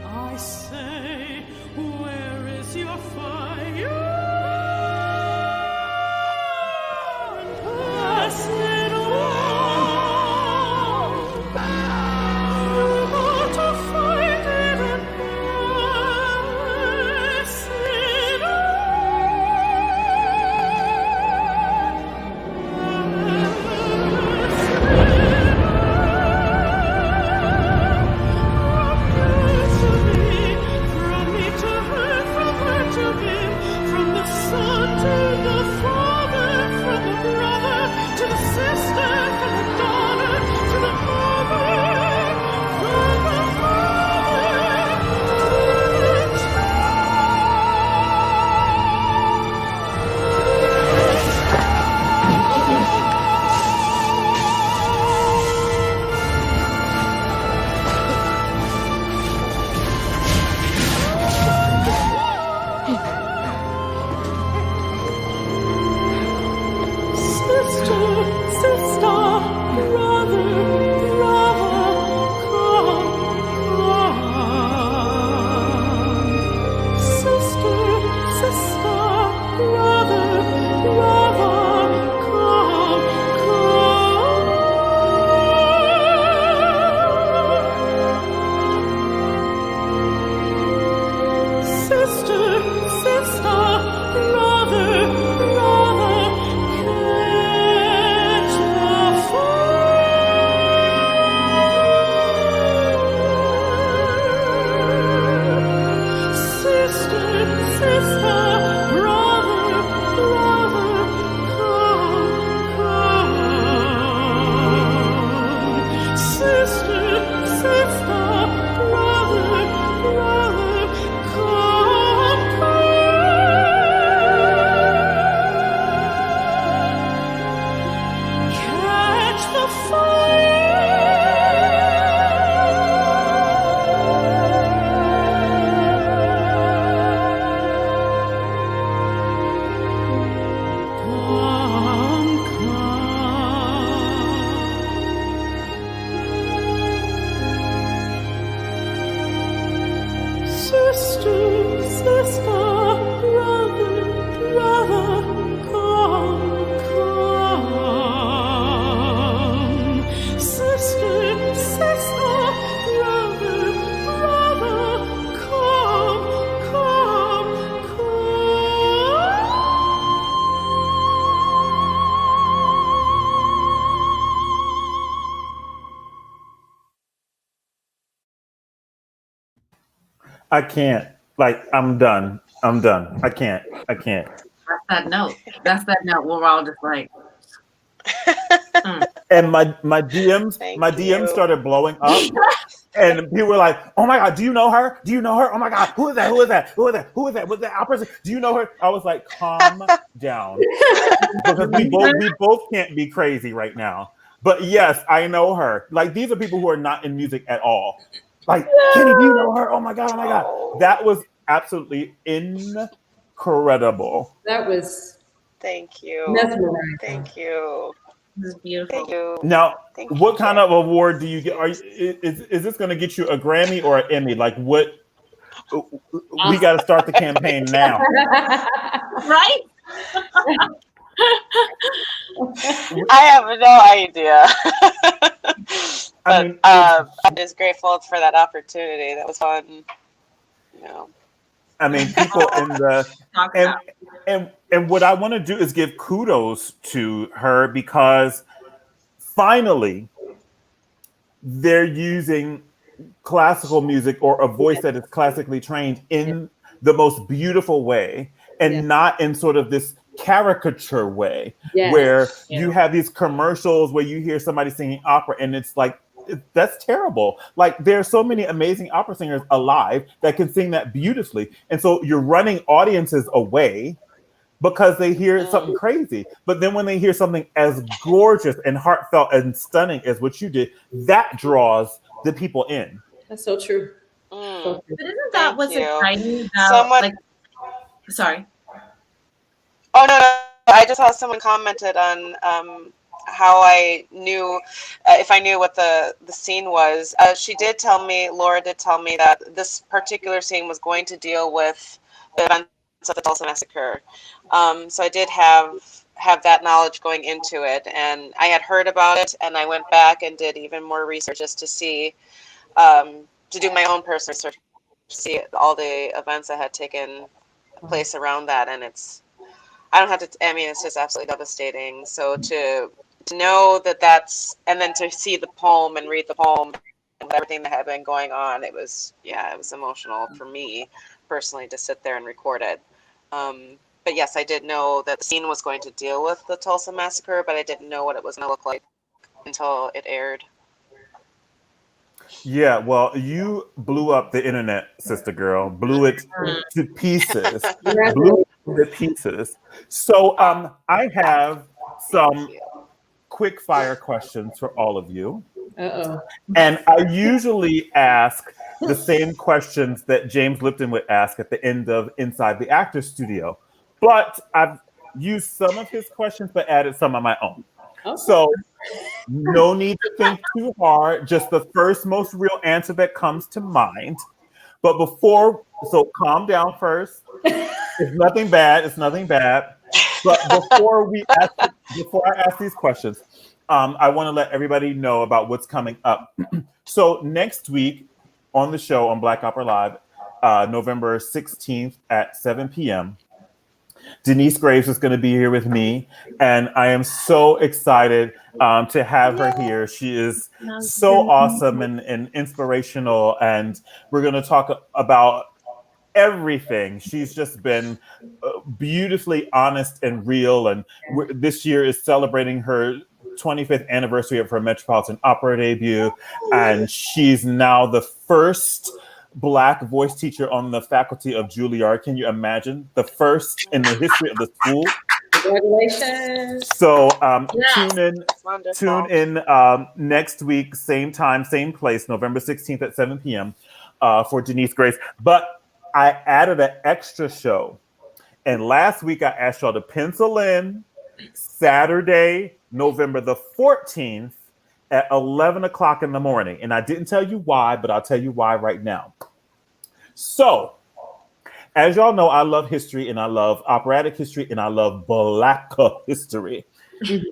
I say, where is your fire? And pass it on. Sister, brother, come. I can't. Like, I'm done. I'm done. I can't. I can't. That's that note. That's that note. We're all just like, And my DMs Thank you. started blowing up. And people were like, "Oh my God, do you know her? Do you know her? Oh my God, who is that? Who is that? Who is that? Who is that? Was that opera? Do you know her?" I was like, "Calm down," because we both can't be crazy right now. But yes, I know her. Like, these are people who are not in music at all. Like, Kenny, do you know her? Oh my God, oh my God. That was absolutely incredible. That was Thank you. mesmerizing. Thank you. this is beautiful. Thank you. Now, Thank what you. kind of award do you get? Is this going to get you a Grammy or an Emmy? Like, what? We got to start the campaign now. Right? I have no idea. I mean, I'm just grateful for that opportunity. That was fun. You know. I mean, people in the Talk and about. and what I want to do is give kudos to her, because finally they're using classical music or a voice that is classically trained in the most beautiful way, and Yeah. not in sort of this caricature way Yes. where Yeah. you have these commercials where you hear somebody singing opera and it's like, that's terrible. Like, there are so many amazing opera singers alive that can sing that beautifully, and so you're running audiences away because they hear something crazy. But then when they hear something as gorgeous and heartfelt and stunning as what you did, that draws the people in. That's so true. Mm. So true. But isn't that Thank what's you. exciting about Someone. like? Sorry. Oh no, I just saw someone commented on how I knew if I knew what the scene was. She did tell me, Laura did tell me that this particular scene was going to deal with the events of the Tulsa massacre. So I did have that knowledge going into it, and I had heard about it, and I went back and did even more research just to see, to do my own personal research, see all the events that had taken place around that, and I don't have to. I mean, it's just absolutely devastating. So to know that that's, and then to see the poem and read the poem and everything that had been going on, it was emotional for me personally to sit there and record it. But yes, I did know that the scene was going to deal with the Tulsa massacre, but I didn't know what it was going to look like until it aired. Yeah, well, you blew up the internet, sister girl. Blew it to pieces. Blew it to pieces. So I have some quick fire questions for all of you. Uh-oh. And I usually ask the same questions that James Lipton would ask at the end of Inside the Actors Studio. But I've used some of his questions, but added some of my own. Okay. So no need to think too hard. Just the first most real answer that comes to mind. But so calm down first. It's nothing bad. It's nothing bad. But before I ask these questions, I want to let everybody know about what's coming up. So next week on the show on Black Opera Live, November 16th at 7 p.m., Denise Graves is going to be here with me, and I am so excited to have her here. She is so awesome and inspirational, and we're going to talk about everything. She's just been beautifully honest and real, and this year is celebrating her 25th anniversary of her Metropolitan Opera debut, and she's now the first Black voice teacher on the faculty of Juilliard. Can you imagine? The first in the history of the school. Congratulations. So Yes. tune in next week, same time, same place, November 16th at 7 p.m. For Denise Grace. But I added an extra show. And last week I asked y'all to pencil in Saturday, November the 14th at 11 o'clock in the morning. And I didn't tell you why, but I'll tell you why right now. So, as y'all know, I love history, and I love operatic history, and I love Black history.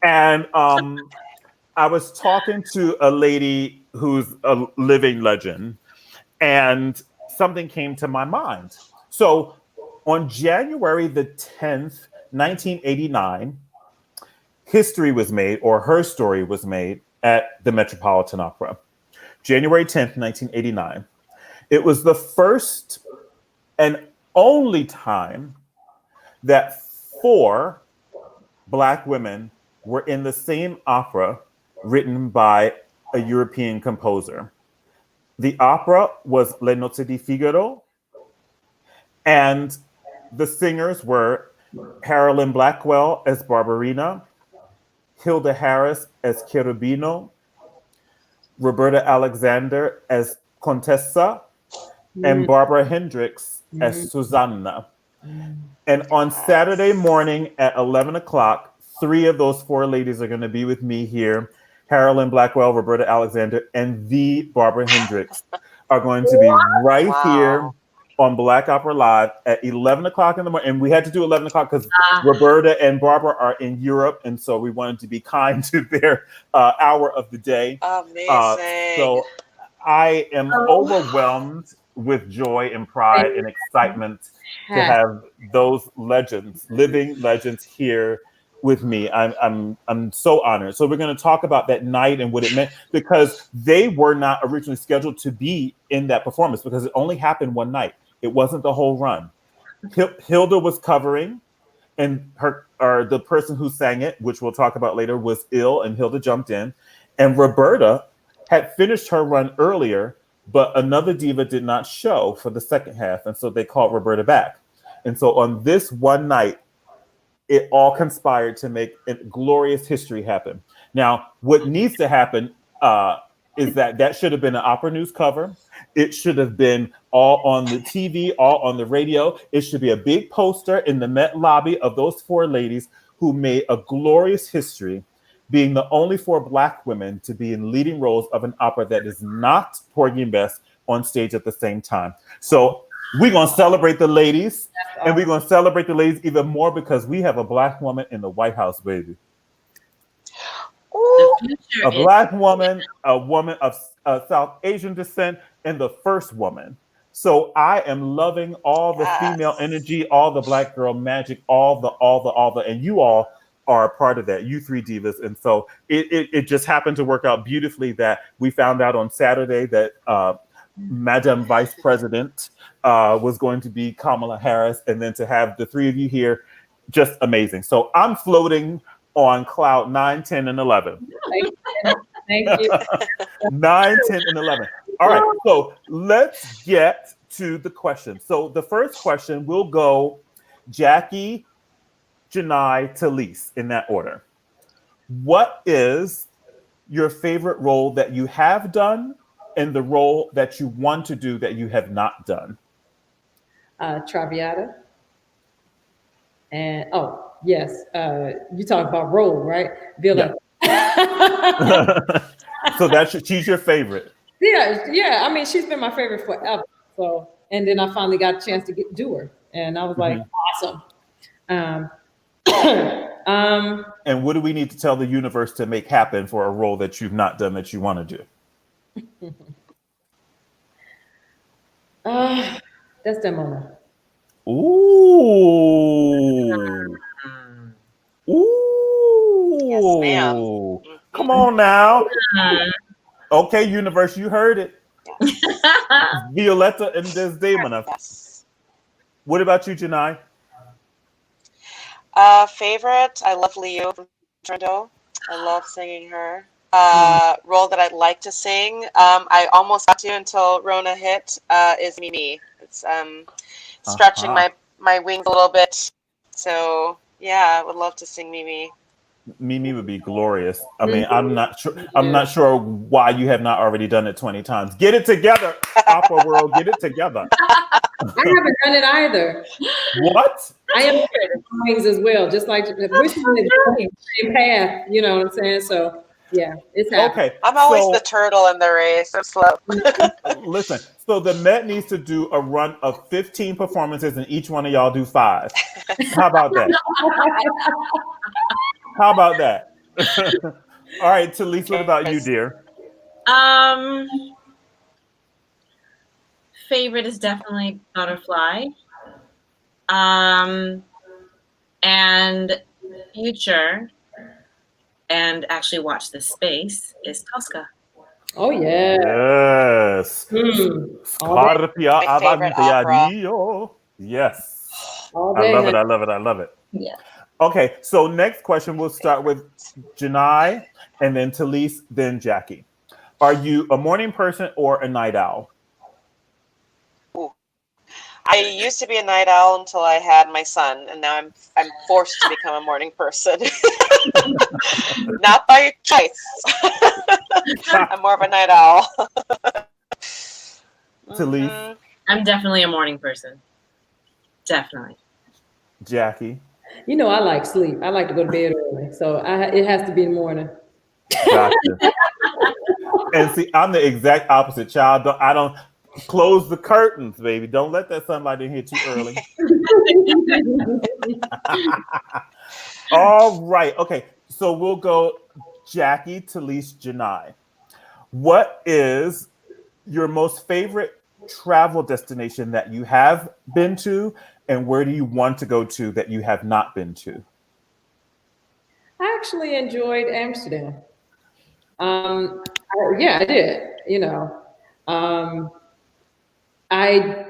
And I was talking to a lady who's a living legend, and something came to my mind. So, on January the 10th, 1989, history was made, or her story was made, at the Metropolitan Opera. January 10th, 1989. It was the first and only time that 4 Black women were in the same opera written by a European composer. The opera was Le Nozze di Figaro, and the singers were Carolyn Blackwell as Barbarina, Hilda Harris as Cherubino, Roberta Alexander as Contessa, and Barbara Hendricks as Susanna. And on Saturday morning at 11 o'clock, 3 of those 4 ladies are going to be with me here. Carolyn Blackwell, Roberta Alexander, and the Barbara Hendricks are going to be right here on Black Opera Live at 11 o'clock in the morning. And we had to do 11 o'clock because Roberta and Barbara are in Europe. And so we wanted to be kind to their hour of the day. Amazing. So I am overwhelmed with joy and pride and excitement to have those legends, living legends here with me. I'm so honored. So we're going to talk about that night and what it meant, because they were not originally scheduled to be in that performance because it only happened one night. It wasn't the whole run. Hilda was covering, and the person who sang it, which we'll talk about later, was ill, and Hilda jumped in. And Roberta had finished her run earlier, but another diva did not show for the second half, and so they called Roberta back. And so on this one night, it all conspired to make a glorious history happen. Now, what needs to happen is that should have been an Opera News cover. It should have been all on the TV, all on the radio. It should be a big poster in the Met lobby of those 4 ladies who made a glorious history, being the only 4 Black women to be in leading roles of an opera that is not Porgy and Bess on stage at the same time. So we're going to celebrate the ladies, and we're going to celebrate the ladies even more because we have a Black woman in the White House, baby. A Black woman, a woman of South Asian descent, and the first woman. So I am loving all the female energy, all the Black girl magic, all the, and you all are a part of that, you 3 divas. And so it just happened to work out beautifully that we found out on Saturday that Madam Vice President was going to be Kamala Harris, and then to have the 3 of you here, just amazing. So I'm floating on cloud 9, 10, and 11. Thank you. 9, 10, and 11. All right, so let's get to the question. So the first question will go Jackie, Janai, Talise, in that order. What is your favorite role that you have done and the role that you want to do that you have not done? Traviata. And yes, you talk about role, right? Villa. Yeah. So she's your favorite. Yeah. I mean, she's been my favorite forever. So, and then I finally got a chance to do her, and I was like, awesome. And what do we need to tell the universe to make happen for a role that you've not done that you want to do? Desdemona. Ooh. Ooh. Yes, ma'am. Come on now. Okay, universe, you heard it. Violetta and Desdemona. Yes. What about you, Janai? Favorite, I love Leo from Toronto. I love singing her. Role that I'd like to sing, I almost got to until Rona hit, is Mimi. It's stretching my wings a little bit. So yeah, I would love to sing Mimi. Mimi would be glorious. I mean, I'm not sure why you have not already done it 20 times. Get it together, opera world. Get it together. I haven't done it either. What? I am wings as well, just like we're the same path. You know what I'm saying? So yeah, it's happening. Okay. I'm always the turtle in the race. I'm slow. Listen, so the Met needs to do a run of 15 performances, and each one of y'all do 5. How about that? How about that? All right, Talise, what about you, dear? Favorite is definitely Butterfly. And future, and actually watch this space, is Tosca. Oh yeah. Yes. All day, Scarpia My favorite avanti a opera. Dio. Yes. all I day, love it. honey. I love it. I love it. Yeah. Okay, so next question, we'll start with Favorites. Janai and then Talise, then Jackie. Are you a morning person or a night owl? Ooh. I used to be a night owl until I had my son, and now I'm forced to become a morning person. Not by choice. I'm more of a night owl. Talise, I'm definitely a morning person. Definitely. Jackie. You know, I like sleep. I like to go to bed early, so it has to be in the morning. Gotcha. And see, I'm the exact opposite, child. I don't close the curtains, baby. Don't let that sunlight in here too early. All right. Okay. So we'll go Jackie, Talise, Janai. What is your most favorite travel destination that you have been to, and where do you want to go to that you have not been to? I actually enjoyed Amsterdam. Yeah, I did. You know, um, I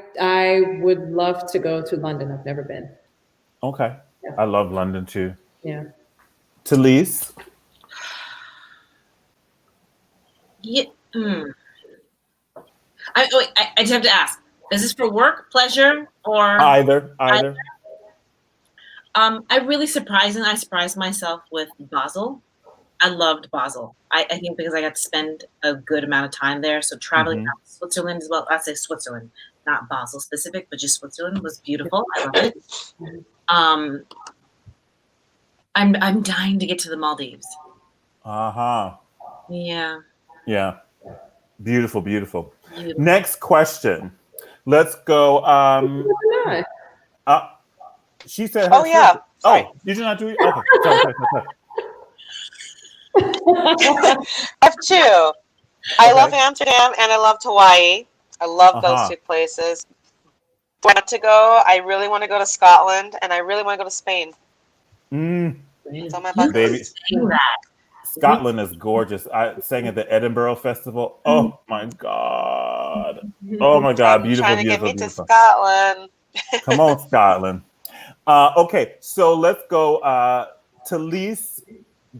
would love to go to London. I've never been. Okay. Yeah, I love London too. yeah. Talise, Yeah. I just have to ask: is this for work, pleasure, or? either. I really I surprised myself with Basel. I loved Basel. I think because I got to spend a good amount of time there. So traveling Mhm. around Switzerland as well. I'd say Switzerland, not Basel specific, but just Switzerland was beautiful. I love it. Um, I'm dying to get to the Maldives. Uh-huh. Yeah, Yeah. Beautiful, beautiful. beautiful. Next question. Let's go. No. Uh, she said Oh her yeah, first. sorry. Oh, did you not do it? Okay. Sorry. I have two. I love Okay. Amsterdam and I loved Hawaii. I love those Uh-huh. two places. If I want to go, I really want to go to Scotland and I really want to go to Spain. Mm, It's on my You bucket keep baby. list. saying that. Scotland is gorgeous. I sang at the Edinburgh Festival. Oh my God. Oh my God. I'm Beautiful, trying to get beautiful, me to beautiful. Scotland. Come on, Scotland. Okay, so let's go Talise,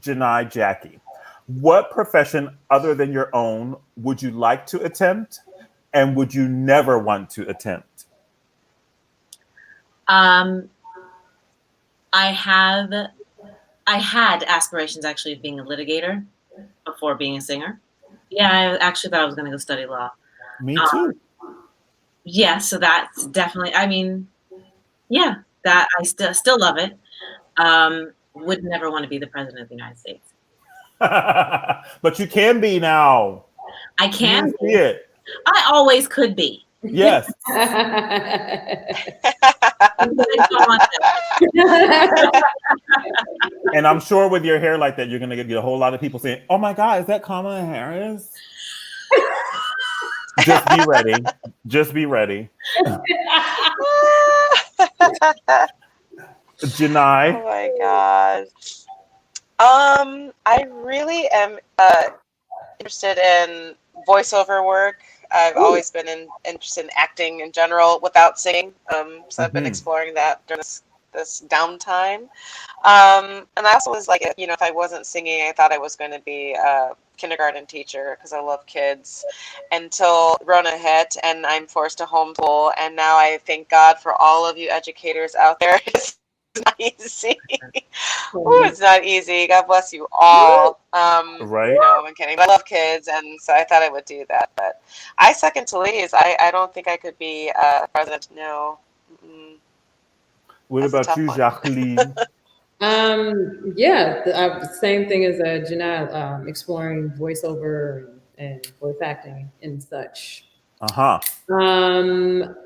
Janai, Jackie. What profession other than your own would you like to attempt and would you never want to attempt? Um, I had aspirations actually of being a litigator before being a singer. Yeah, I actually thought I was going to go study law. Me Um, too. yeah, so that's definitely. I mean, yeah, that I still love it. Would never want to be the president of the United States. But you can be now. I Do you can see be. it? I always could be. Yes. I don't want that. And I'm sure with your hair like that, you're going to get a whole lot of people saying, oh my God, is that Kamala Harris? Just be ready. Just be ready. Janai. Oh my God. I really am interested in voiceover work. I've always been interested in acting in general without singing. So I've been exploring that during this downtime. And I also was like, you know, if I wasn't singing, I thought I was going to be a kindergarten teacher because I love kids until Rona hit and I'm forced to homeschool. And now I thank God for all of you educators out there. It's not easy. Oh, it's not easy. God bless you all. Right? No, I'm kidding. But I love kids, and so I thought I would do that. But I second Talise. I don't think I could be president. No. Mm-mm. What That's a about tough you, one. Jacqueline? Yeah, the same thing as Janai, exploring voiceover and voice acting and such. Uh-huh.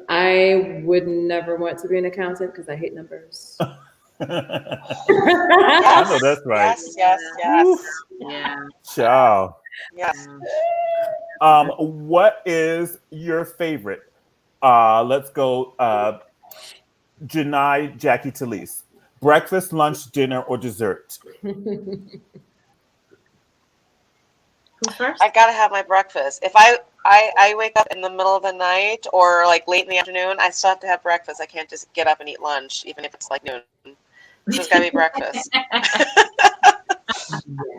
I would never want to be an accountant because I hate numbers. I know that's right. Yes. Yeah. Ciao. Yes. What is your favorite? Let's go Janai, Jackie, Talise. Breakfast, lunch, dinner, or dessert? Who's first? I gotta have my breakfast. If I wake up in the middle of the night or like late in the afternoon, I still have to have breakfast. I can't just get up and eat lunch, even if it's like noon. So it's gotta be breakfast.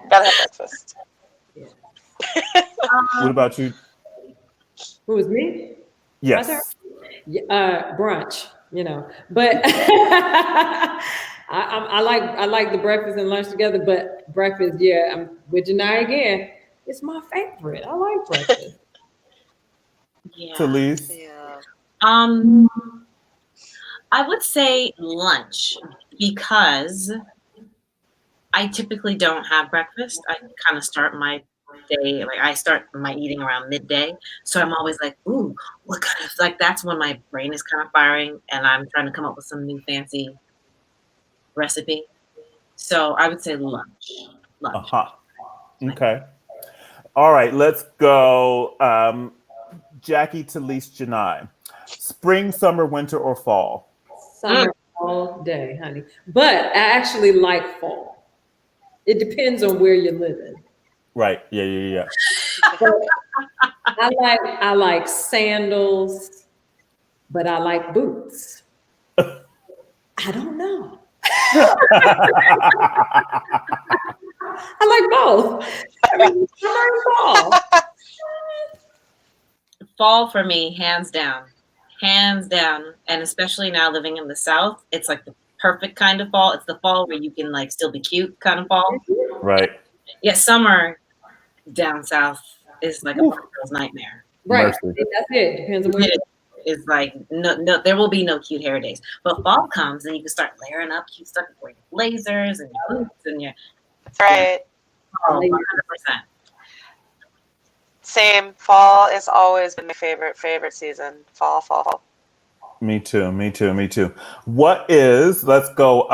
Gotta have breakfast. What about you? Who was me? Yes. Brunch, but I like the breakfast and lunch together, but breakfast, yeah, I'm with Janai again. It's my favorite. I like breakfast. Yeah. Talise? Yeah. I would say lunch because I typically don't have breakfast. I kind of start my day, like I start my eating around midday. So I'm always like, ooh, what kind of, like that's when my brain is kind of firing and I'm trying to come up with some new fancy recipe. So I would say lunch. Uh-huh. Okay. All right, let's go. Jackie, Talise, Janai. Spring, summer, winter, or fall? Summer all day, honey. But I actually like fall. It depends on where you're living. Right. Yeah. But I like sandals, but I like boots. I don't know. I like both. I mean, summer and fall. Fall for me, hands down. Hands down. And especially now living in the South, it's like the perfect kind of fall. It's the fall where you can like still be cute kind of fall. Right. Yeah, summer down south is like a girl's nightmare. Right. Mercy. That's it. Depends on where you're It's like no, there will be no cute hair days. But fall comes and you can start layering up cute stuff with your blazers and your boots and your Right. 100%. Same. Fall has always been my favorite season. Fall. Me too. What is, let's go,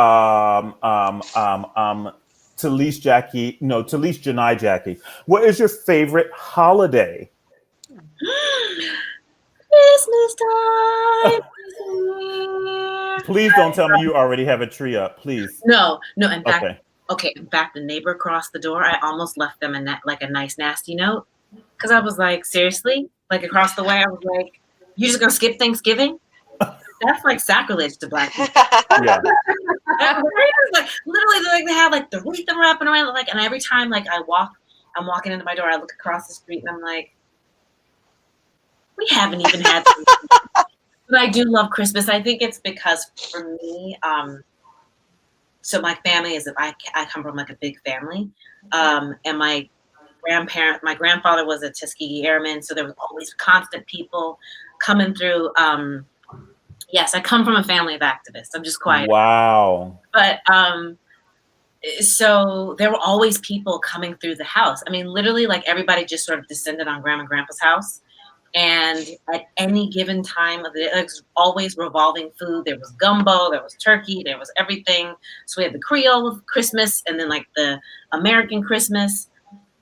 Talise, Jackie, no, Talise, Janai, Jackie. What is your favorite holiday? Christmas time. Please don't tell me you already have a tree up, please. No. In fact, Okay. in fact, the neighbor across the door, I almost left them like a nice nasty note because I was like, seriously, like across the way, I was like, you just gonna skip Thanksgiving? That's like sacrilege to Black people. Yeah. Like literally, like they have like the wreath wrapping around, like, and every time like I'm walking into my door, I look across the street and I'm like, we haven't even had. But I do love Christmas. I think it's because for me, so my family is I come from like a big family, and my grandfather was a Tuskegee Airman, so there was always constant people coming through. Yes, I come from a family of activists. I'm just quiet. Wow. But so there were always people coming through the house. I mean, literally, like everybody just sort of descended on Grandma and Grandpa's house. And at any given time of the day, it was always revolving food. There was gumbo, there was turkey, there was everything. So we had the Creole Christmas and then like the American Christmas.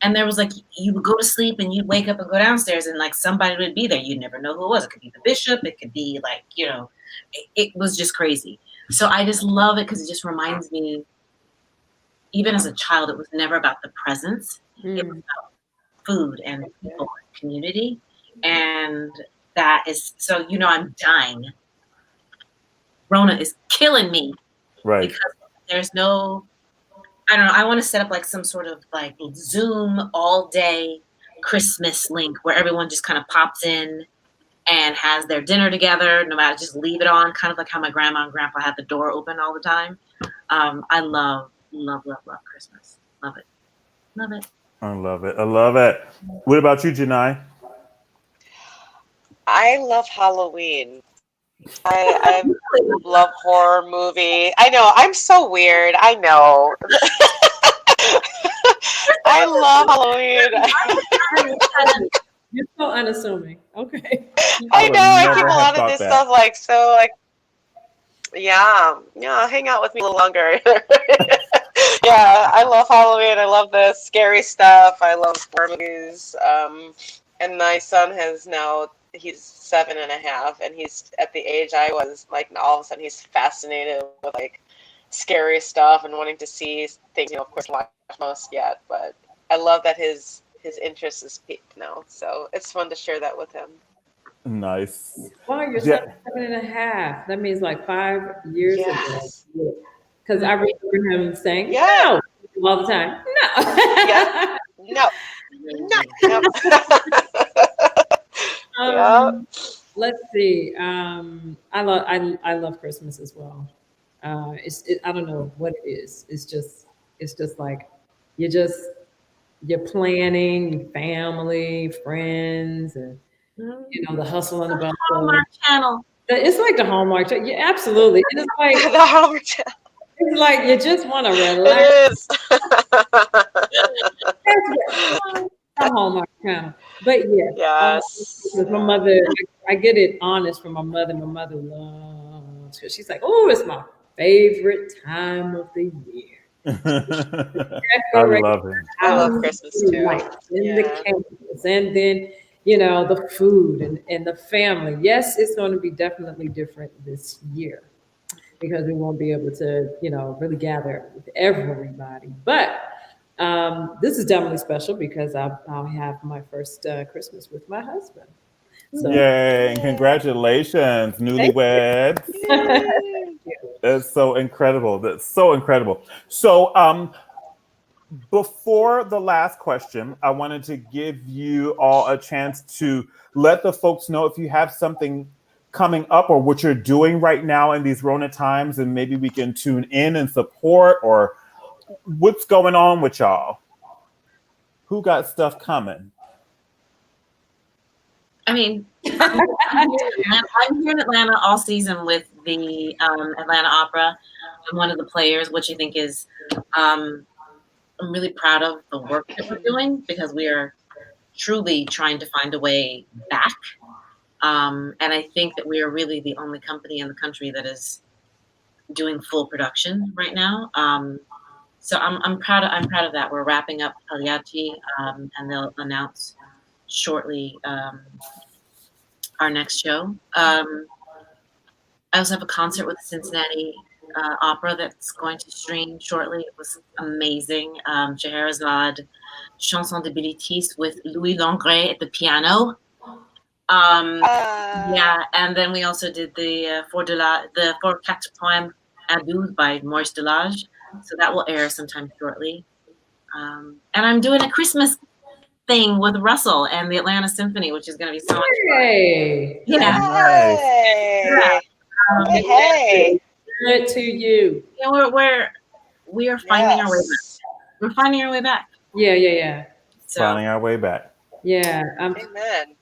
And there was like, you would go to sleep and you'd wake up and go downstairs and like somebody would be there. You'd never know who it was. It could be the bishop. It could be like, it was just crazy. So I just love it because it just reminds me, even as a child, it was never about the presents. It was about food and people and community. And that is, so, I'm dying. Rona is killing me. Right. Because there's no, I don't know, I want to set up like some sort of like Zoom all day Christmas link where everyone just kind of pops in and has their dinner together, no matter, just leave it on, kind of like how my grandma and grandpa had the door open all the time. I love Christmas. Love it. I love it. What about you, Janai? I love Halloween. I love horror movie. I know, I'm so weird. I know. I love Halloween. You're so unassuming. Okay. I know, I keep a lot of this stuff like, so like, yeah, hang out with me a little longer. Yeah, I love Halloween. I love the scary stuff. I love horror movies. And my son he's 7.5, and he's at the age I was, like, all of a sudden he's fascinated with like scary stuff and wanting to see things, of course, not watch most yet, but I love that his his interest is piqued now. So it's fun to share that with him. Nice. Well, your Yeah. son's 7.5. That means like 5 years ago. Yes. Because I remember him saying, Yeah. no, all the time. No. Yeah. No. No. Yeah. Let's see. I love Christmas as well. I don't know what it is. It's just like you're planning, family, friends, and the hustle and the bustle. Hallmark Channel. It's like the Hallmark. Yeah, absolutely. And The Hallmark Channel. it's like you just want to It relax. is. The Hallmark Channel. But yeah, Yes. because my mother, I get it honest from my mother. My mother loves because she's like, oh, it's my favorite time of the year. I love it. I love Christmas too. And the candles, and then the food and the family. Yes, it's going to be definitely different this year because we won't be able to really gather with everybody. But this is definitely special because I'll have my first Christmas with my husband. So, Yay, and congratulations, newlyweds. That's so incredible. That's so incredible. So before the last question, I wanted to give you all a chance to let the folks know if you have something coming up or what you're doing right now in these Rona times, and maybe we can tune in and support, or what's going on with y'all. Who got stuff coming? I mean, I'm here in Atlanta all season with the Atlanta Opera. I'm one of the players, which I think is, I'm really proud of the work that we're doing because we are truly trying to find a way back. And I think that we are really the only company in the country that is doing full production right now. So I'm proud of that. We're wrapping up Pagliacci, and they'll announce shortly our next show. I also have a concert with the Cincinnati Opera that's going to stream shortly. It was amazing. Scheherazade, Chanson de Bilitis with Louis Langret at the piano. Yeah, and then we also did the Four Quatre Poèmes à Douze by Maurice Delage. So that will air sometime shortly. And I'm doing a Christmas thing with Russell and the Atlanta Symphony, which is going to be so much fun. Hey. Yeah. Hey. Hey. Good to you. We are finding our way back. We're finding our way back. Yeah. So, Finding our way back. Yeah. Amen.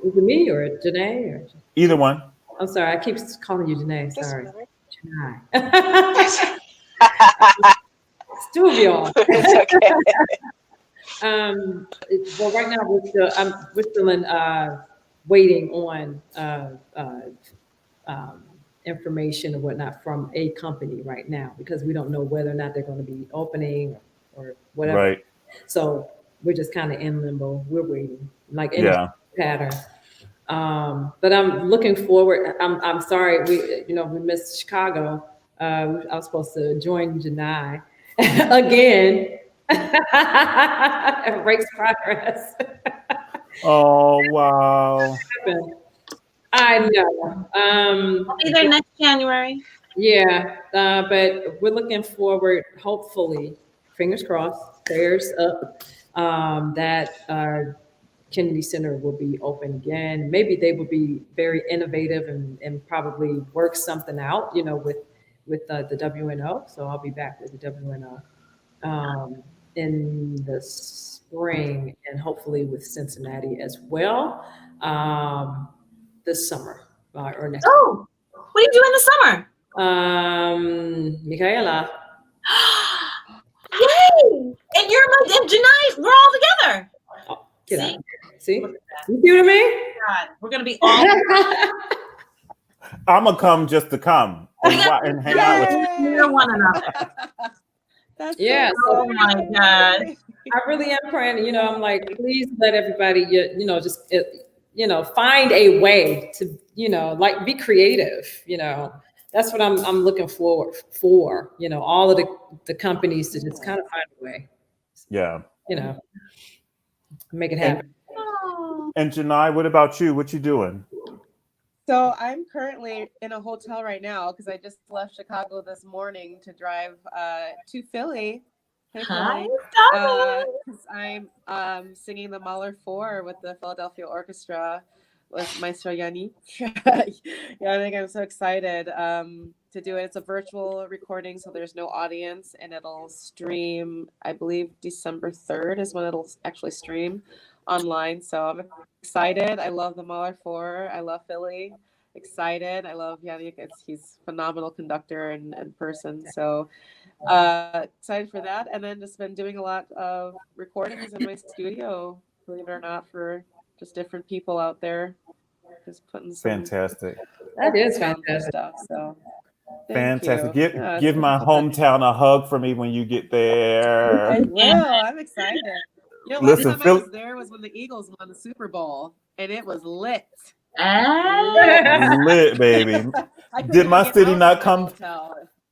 Is it me or Janai? Or... Either one. I'm sorry. I keep calling you Janai. Sorry. Janai. It's two of y'all. It's okay. Well, right now we're still in waiting on information and whatnot from a company right now because we don't know whether or not they're going to be opening or whatever. Right. So we're just kind of in limbo. We're waiting, like in a pattern. But I'm looking forward. I'm sorry we missed Chicago. I was supposed to join Janai again. Breaks progress. Oh wow! I know. I'll be there next January. Yeah, but we're looking forward. Hopefully, fingers crossed, prayers up. That Kennedy Center will be open again. Maybe they will be very innovative and probably work something out. With the WNO. So I'll be back with the WNO. In the spring and hopefully with Cincinnati as well this summer or next. Oh, what do you do in the summer? Michaela. Yay! And you're and Janai, we're all together. Oh, See? You see what I mean? God, we're gonna be all. I'm gonna come just to come and hang out with you. Near one another. That's yeah. Oh my God. I really am praying. I'm like, please let everybody, just, find a way to, like be creative. That's what I'm looking forward for. All of the companies to just kind of find a way. Yeah. make it happen. And Janai, what about you? What you doing? So I'm currently in a hotel right now because I just left Chicago this morning to drive to Philly. Hey, Philly. Because I'm singing the Mahler 4 with the Philadelphia Orchestra with Maestro Janai. Janai, I'm so excited to do it. It's a virtual recording, so there's no audience, and it'll stream, I believe, December 3rd is when it'll actually stream online. So I'm excited. I love the Mahler 4. I love Philly. Excited. I love Janai. He's a phenomenal conductor and person. So excited for that. And then just been doing a lot of recordings in my studio, believe it or not, for just different people out there. Just putting some Fantastic. That is fantastic stuff. So fantastic. Give my hometown a hug for me when you get there. I will. I'm excited. You know, last time I was there was when the Eagles won the Super Bowl, and it was lit. Lit, baby. Did my city not come?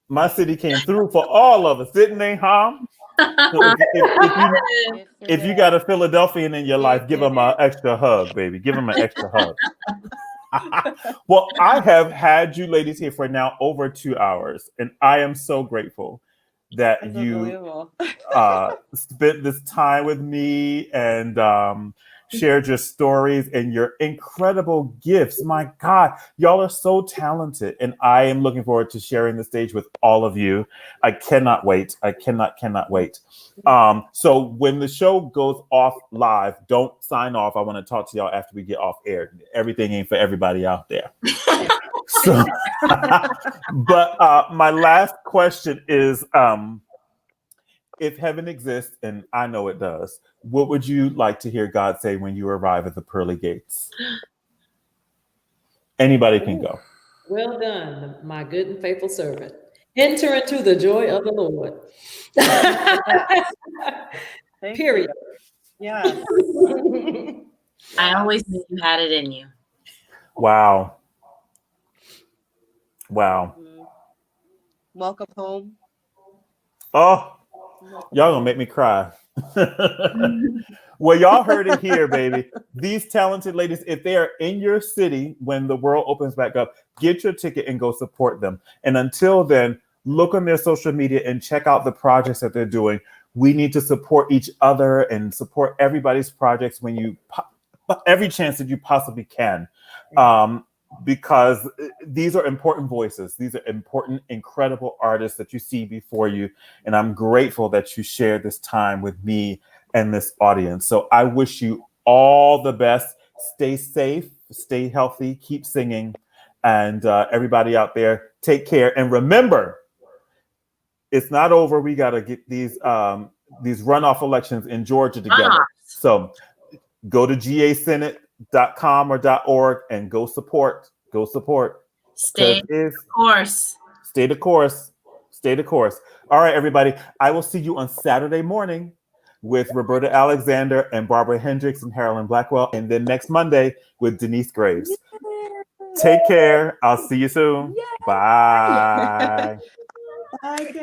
My city came through for all of us, didn't they, huh? So if you got a Philadelphian in your life, give them an extra hug, baby. Give them an extra hug. Well, I have had you ladies here for now over 2 hours, and I am so grateful that you spent this time with me and shared your stories and your incredible gifts. My God, y'all are so talented, and I am looking forward to sharing the stage with all of you. I cannot wait. I cannot wait. So when the show goes off live, don't sign off. I want to talk to y'all after we get off air. Everything ain't for everybody out there. So, but my last question is, if heaven exists, and I know it does, what would you like to hear God say when you arrive at the pearly gates? Anybody can go. Well done, my good and faithful servant. Enter into the joy of the Lord. Period. Yeah. I always knew you had it in you. Wow. Welcome home. Oh, y'all gonna make me cry. Well, y'all heard it here, baby. These talented ladies, if they are in your city when the world opens back up, get your ticket and go support them. And until then, look on their social media and check out the projects that they're doing. We need to support each other and support everybody's projects when you every chance that you possibly can. Because these are important voices. These are important, incredible artists that you see before you. And I'm grateful that you shared this time with me and this audience. So I wish you all the best. Stay safe, stay healthy, keep singing. And everybody out there, take care. And remember, it's not over. We got to get these runoff elections in Georgia together. So go to gasenate.com or .org and go support. Stay the course. Stay the course. All right, everybody. I will see you on Saturday morning with Roberta Alexander and Barbara Hendricks and Carolyn Blackwell, and then next Monday with Denise Graves. Take care. I'll see you soon. Bye. Bye.